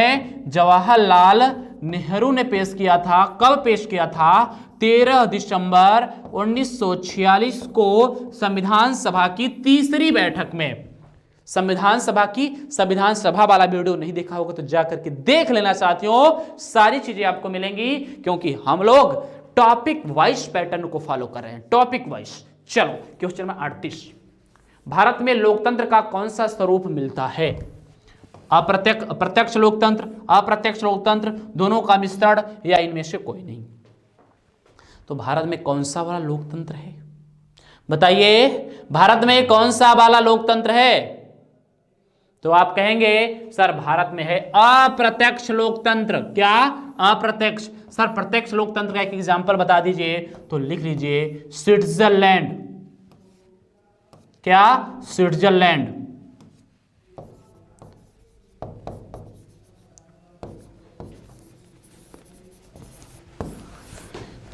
जवाहरलाल नेहरू ने पेश किया था। कब पेश किया था? 13 दिसंबर 1946 को संविधान सभा की तीसरी बैठक में। संविधान सभा वाला वीडियो नहीं देखा होगा तो जाकर के देख लेना साथियों, सारी चीजें आपको मिलेंगी, क्योंकि हम लोग टॉपिक वाइज पैटर्न को फॉलो कर रहे हैं, टॉपिक वाइज। चलो क्वेश्चन नंबर 38, भारत में लोकतंत्र का कौन सा स्वरूप मिलता है? प्रत्यक्ष लोकतंत्र, अप्रत्यक्ष लोकतंत्र, दोनों का मिश्रण, या इनमें से कोई नहीं? तो भारत में कौन सा वाला लोकतंत्र है? बताइए, भारत में कौन सा वाला लोकतंत्र है? तो आप कहेंगे सर भारत में है अप्रत्यक्ष लोकतंत्र। क्या? अप्रत्यक्ष। सर प्रत्यक्ष लोकतंत्र का एक एग्जांपल बता दीजिए। तो लिख लीजिए स्विट्जरलैंड। क्या? स्विट्जरलैंड।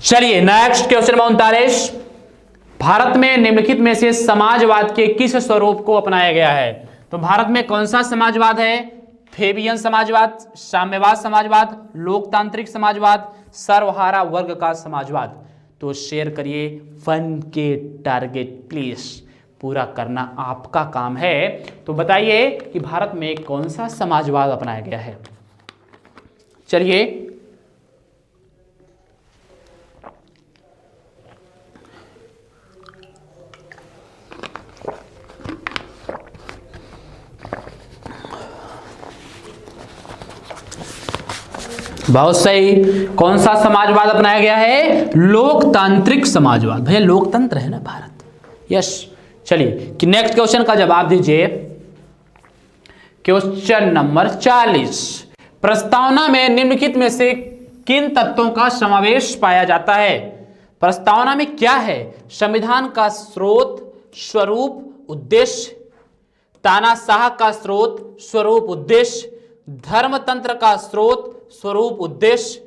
चलिए नेक्स्ट क्वेश्चन नंबर 39, भारत में निम्नलिखित में से समाजवाद के किस स्वरूप को अपनाया गया है? तो भारत में कौन सा समाजवाद है? फेबियन समाजवाद, साम्यवाद समाजवाद, लोकतांत्रिक समाजवाद, सर्वहारा वर्ग का समाजवाद। तो शेयर करिए 1 के टारगेट प्लीज, पूरा करना आपका काम है। तो बताइए कि भारत में कौन सा समाजवाद अपनाया गया है? चलिए बहुत सही, कौन सा समाजवाद अपनाया गया है? लोकतांत्रिक समाजवाद। भैया लोकतंत्र है ना भारत, यस। चलिए कि नेक्स्ट क्वेश्चन का जवाब दीजिए। क्वेश्चन नंबर 40, प्रस्तावना में निम्नलिखित में से किन तत्वों का समावेश पाया जाता है? प्रस्तावना में क्या है? संविधान का स्रोत, स्वरूप, उद्देश्य, तानाशाह का स्रोत, स्वरूप, उद्देश्य, धर्मतंत्र का स्रोत, स्वरूप, उद्देश्य,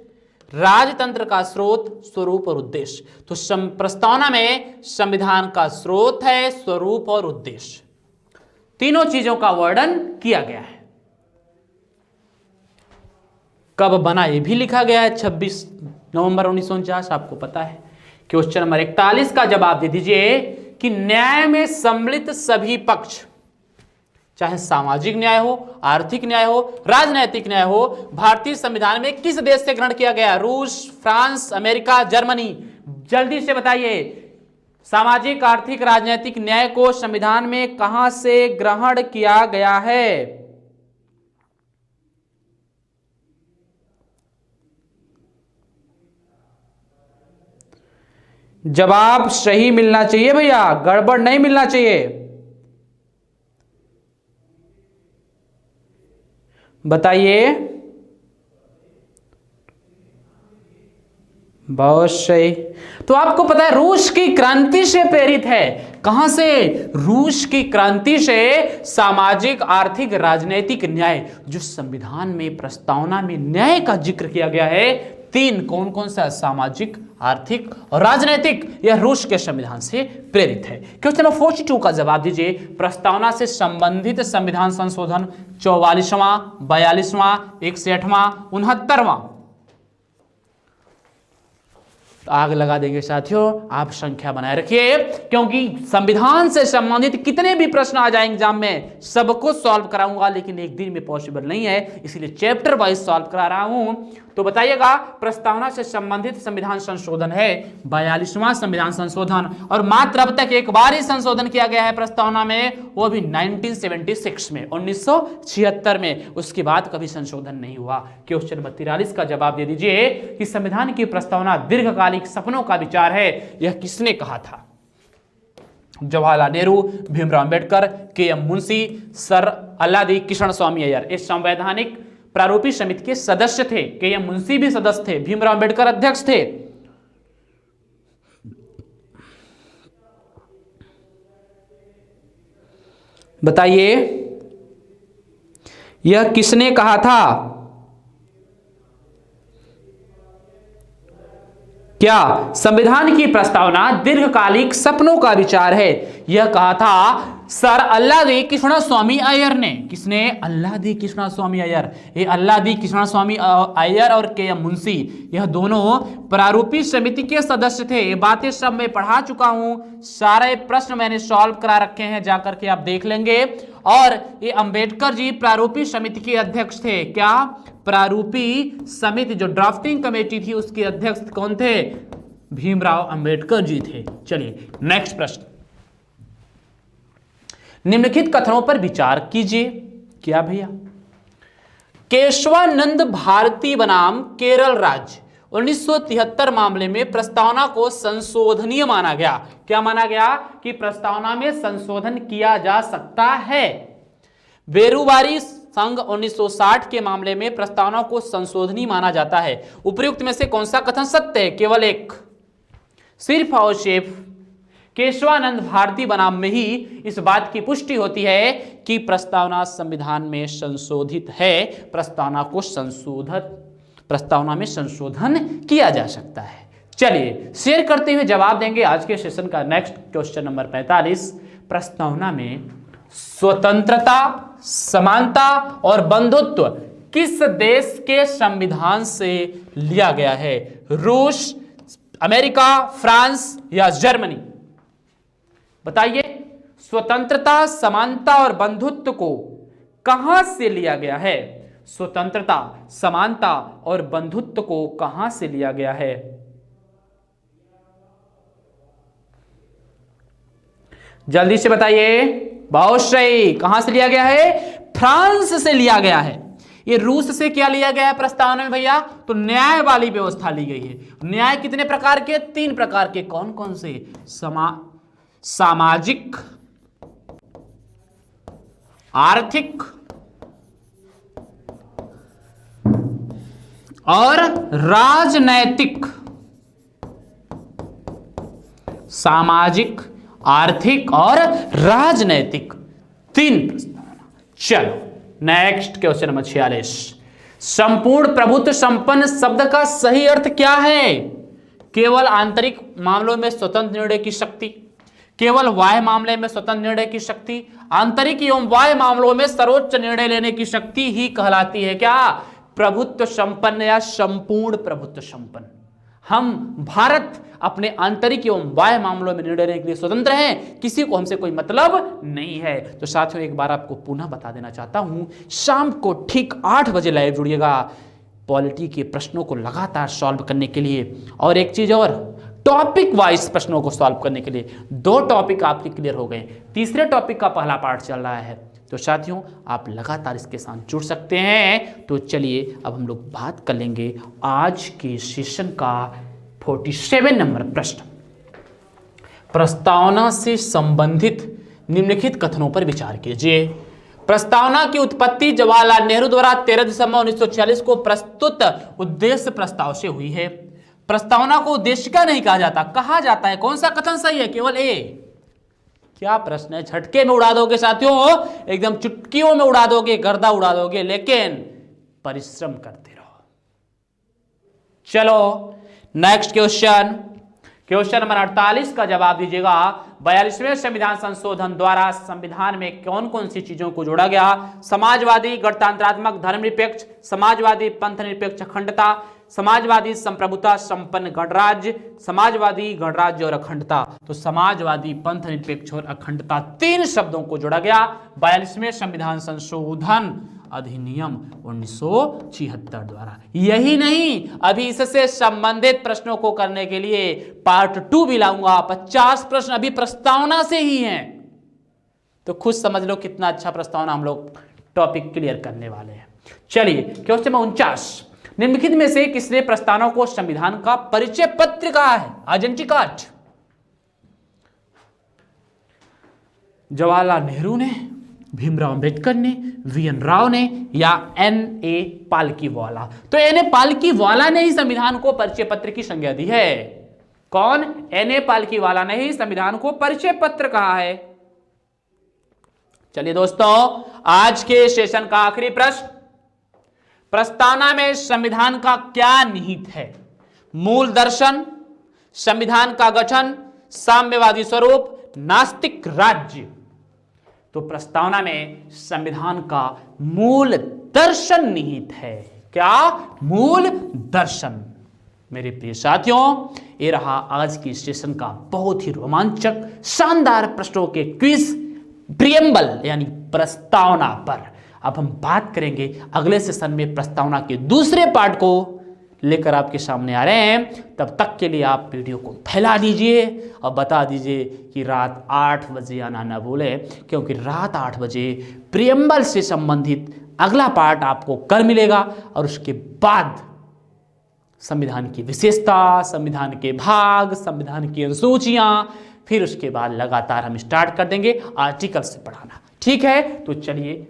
राजतंत्र का स्रोत, स्वरूप और उद्देश्य। तो प्रस्तावना में संविधान का स्रोत है, स्वरूप और उद्देश्य, तीनों चीजों का वर्णन किया गया है। कब बना ये भी लिखा गया है, 26 नवंबर 1949, आपको पता है। क्वेश्चन नंबर 41 का जवाब दे दीजिए कि न्याय में सम्मिलित सभी पक्ष, चाहे सामाजिक न्याय हो, आर्थिक न्याय हो, राजनैतिक न्याय हो, भारतीय संविधान में किस देश से ग्रहण किया गया? रूस, फ्रांस, अमेरिका, जर्मनी। जल्दी से बताइए, सामाजिक, आर्थिक, राजनैतिक न्याय को संविधान में कहां से ग्रहण किया गया है? जवाब सही मिलना चाहिए भैया, गड़बड़ नहीं मिलना चाहिए। बताइए। बहुत सही। तो आपको पता है रूस की क्रांति से प्रेरित है। कहां से? रूस की क्रांति से सामाजिक आर्थिक राजनीतिक न्याय, जो संविधान में प्रस्तावना में न्याय का जिक्र किया गया है, तीन कौन कौन सा? सामाजिक, आर्थिक और राजनीतिक, यह रूस के संविधान से प्रेरित है। क्वेश्चन नंबर 42 का जवाब दीजिए। प्रस्तावना से संबंधित संविधान संशोधन 44वां, 42वां, 61वां, 69वां। आग लगा देंगे साथियों, आप संख्या बनाए रखिए, क्योंकि संविधान से संबंधित कितने भी प्रश्न आ जाएंगे एग्जाम में, सबको सॉल्व कराऊंगा, लेकिन एक दिन में पॉसिबल नहीं है, इसलिए चैप्टर वाइज सॉल्व करा रहा हूं। तो बताइएगा, प्रस्तावना से संबंधित संविधान संशोधन है 42वां संविधान संशोधन, और मात्र अब तक एक बार ही संशोधन किया गया है प्रस्तावना में, वो भी 1976 में, 1976 में। उसके बाद कभी संशोधन नहीं हुआ। क्वेश्चन नंबर 43 का जवाब दे दीजिए कि संविधान की प्रस्तावना दीर्घकालिक सपनों का विचार है, यह किसने कहा था? जवाहरलाल नेहरू, भीमराव अंबेडकर, के.एम. मुंशी, सर अल्लादी कृष्ण स्वामी अय्यर। इस संवैधानिक प्रारूपी समिति के सदस्य थे। के.एम. मुंशी भी सदस्य थे, भीमराव अंबेडकर अध्यक्ष थे। बताइए, यह किसने कहा था? क्या संविधान की प्रस्तावना दीर्घकालिक सपनों का विचार है? यह कहा था सर अल्लादी कृष्ण स्वामी अय्यर ने। किसने? अल्लादी कृष्ण स्वामी अय्यर। ये अल्लादी कृष्ण स्वामी अय्यर और के.एम. मुंशी, यह दोनों प्रारूपी समिति के सदस्य थे। ये बातें सब मैं पढ़ा चुका हूं, सारे प्रश्न मैंने सॉल्व करा रखे हैं, जाकर के आप देख लेंगे। और ये अंबेडकर जी प्रारूपी समिति के अध्यक्ष थे। क्या? प्रारूपी समिति, जो ड्राफ्टिंग कमेटी थी, उसके अध्यक्ष कौन थे? भीमराव अंबेडकर जी थे। चलिए नेक्स्ट प्रश्न। निम्नलिखित कथनों पर विचार कीजिए। क्या भैया? केशवानंद भारती बनाम केरल राज्य 1973 मामले में प्रस्तावना को संशोधनीय माना गया। क्या माना गया? कि प्रस्तावना में संशोधन किया जा सकता है। बेरुवारी संघ 1960 के मामले में प्रस्तावना को संशोधनीय माना जाता है। उपयुक्त में से कौन सा कथन सत्य है? केवल एक, सिर्फ और सिर्फ केशवानंद भारती बनाम में ही इस बात की पुष्टि होती है कि प्रस्तावना संविधान में संशोधित है। प्रस्तावना में संशोधन किया जा सकता है। चलिए शेयर करते हुए जवाब देंगे आज के सेशन का नेक्स्ट क्वेश्चन नंबर 45। प्रस्तावना में स्वतंत्रता, समानता और बंधुत्व किस देश के संविधान से लिया गया है? रूस, अमेरिका, फ्रांस या जर्मनी? बताइए, स्वतंत्रता, समानता और बंधुत्व को कहां से लिया गया है? स्वतंत्रता, समानता और बंधुत्व को कहां से लिया गया है? जल्दी से बताइए। बहुत सही। कहां से लिया गया है? फ्रांस से लिया गया है। ये रूस से क्या लिया गया है प्रस्तावना में भैया? तो न्याय वाली व्यवस्था ली गई है। न्याय कितने प्रकार के? 3 प्रकार के। कौन कौन से? सामाजिक, आर्थिक और राजनैतिक। सामाजिक, आर्थिक और राजनैतिक, 3 प्रस्तावना। चलो नेक्स्ट क्वेश्चन नंबर 46। संपूर्ण प्रभुत्व संपन्न शब्द का सही अर्थ क्या है? केवल आंतरिक मामलों में स्वतंत्र निर्णय की शक्ति, केवल बाह्य मामले में स्वतंत्र निर्णय की शक्ति, आंतरिक एवं बाह्य मामलों में सर्वोच्च निर्णय लेने की शक्ति ही कहलाती है क्या? प्रभुत्व संपन्न या संपूर्ण प्रभुत्व संपन्न। हम भारत अपने आंतरिक एवं बाह्य मामलों में निर्णय लेने के लिए स्वतंत्र हैं, किसी को हमसे कोई मतलब नहीं है। तो साथियों एक बार आपको पुनः बता देना चाहता हूं, शाम को ठीक 8 बजे लाइव जुड़िएगा पॉलिटी के प्रश्नों को लगातार सॉल्व करने के लिए। और एक चीज और, टॉपिक वाइज प्रश्नों को सॉल्व करने के लिए 2 टॉपिक आपके क्लियर हो गए, तीसरे टॉपिक का पहला पार्ट चल रहा है। तो साथियों आप लगातार इसके साथ जुड़ सकते हैं। तो चलिए अब हम लोग बात कर लेंगे आज के सेशन का 47 नंबर प्रश्न। प्रस्तावना से संबंधित निम्नलिखित कथनों पर विचार कीजिए। प्रस्तावना की उत्पत्ति जवाहरलाल नेहरू द्वारा 13 दिसंबर 1946 को प्रस्तुत उद्देश्य प्रस्ताव से हुई है। प्रस्तावना को उद्देशिका नहीं कहा जाता, कहा जाता है। कौन सा कथन सही है? केवल ए। क्या प्रश्न है, झटके में उड़ा दोगे साथियों, एकदम चुटकियों में उड़ा दोगे, गर्दा उड़ा दोगे, लेकिन परिश्रम करते रहो। चलो नेक्स्ट क्वेश्चन, क्वेश्चन नंबर 48 का जवाब दीजिएगा। 42वें संविधान संशोधन द्वारा संविधान में कौन कौन सी चीजों को जोड़ा गया? समाजवादी, गणतंत्रात्मक, धर्मनिरपेक्ष, समाजवादी, पंथनिरपेक्ष, अखंडता, समाजवादी, संप्रभुता, संपन्न गणराज्य, समाजवादी, गणराज्य और अखंडता। तो समाजवादी, पंथनिरपेक्ष और अखंडता, 3 शब्दों को जोड़ा गया 42वें संविधान संशोधन अधिनियम 1976 द्वारा। यही नहीं, अभी इससे संबंधित प्रश्नों को करने के लिए पार्ट 2 भी लाऊंगा। 50 प्रश्न अभी प्रस्तावना से ही हैं, तो खुद समझ लो कितना अच्छा प्रस्तावना हम लोग टॉपिक क्लियर करने वाले हैं। चलिए क्वेश्चन नंबर 49, निम्नलिखित में से किसने प्रस्तावना को संविधान का परिचय पत्र कहा है? Identity card. जवाहरलाल नेहरू ने, भीमराव अंबेडकर ने, वीएन राव ने या एन.ए. पालकीवाला? तो एन.ए. पालकीवाला ने ही संविधान को परिचय पत्र की संज्ञा दी है। कौन? एन.ए. पालकीवाला ने ही संविधान को परिचय पत्र कहा है। चलिए दोस्तों, आज के सेशन का आखिरी प्रश्न, प्रस्तावना में संविधान का क्या निहित है? मूल दर्शन, संविधान का गठन, साम्यवादी स्वरूप, नास्तिक राज्य। तो प्रस्तावना में संविधान का मूल दर्शन निहित है। क्या? मूल दर्शन। मेरे प्रिय साथियों, ये रहा आज की सेशन का बहुत ही रोमांचक शानदार प्रश्नों के क्विज प्रियम्बल यानी प्रस्तावना पर। अब हम बात करेंगे अगले सेशन में प्रस्तावना के दूसरे पार्ट को लेकर आपके सामने आ रहे हैं। तब तक के लिए आप वीडियो को फैला दीजिए और बता दीजिए कि रात 8 बजे आना न भूले, क्योंकि रात 8 बजे प्रियम्बल से संबंधित अगला पार्ट आपको कर मिलेगा और उसके बाद संविधान की विशेषता, संविधान के भाग, संविधान की अनुसूचियां, फिर उसके बाद लगातार हम स्टार्ट कर देंगे आर्टिकल से पढ़ाना। ठीक है, तो चलिए,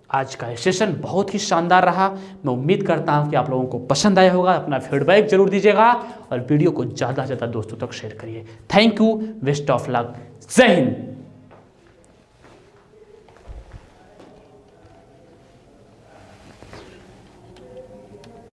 आज का सेशन बहुत ही शानदार रहा। मैं उम्मीद करता हूं कि आप लोगों को पसंद आया होगा। अपना फीडबैक जरूर दीजिएगा और वीडियो को ज़्यादा से ज़्यादा दोस्तों तक शेयर करिए। Thank you, best of luck, जय हिंद।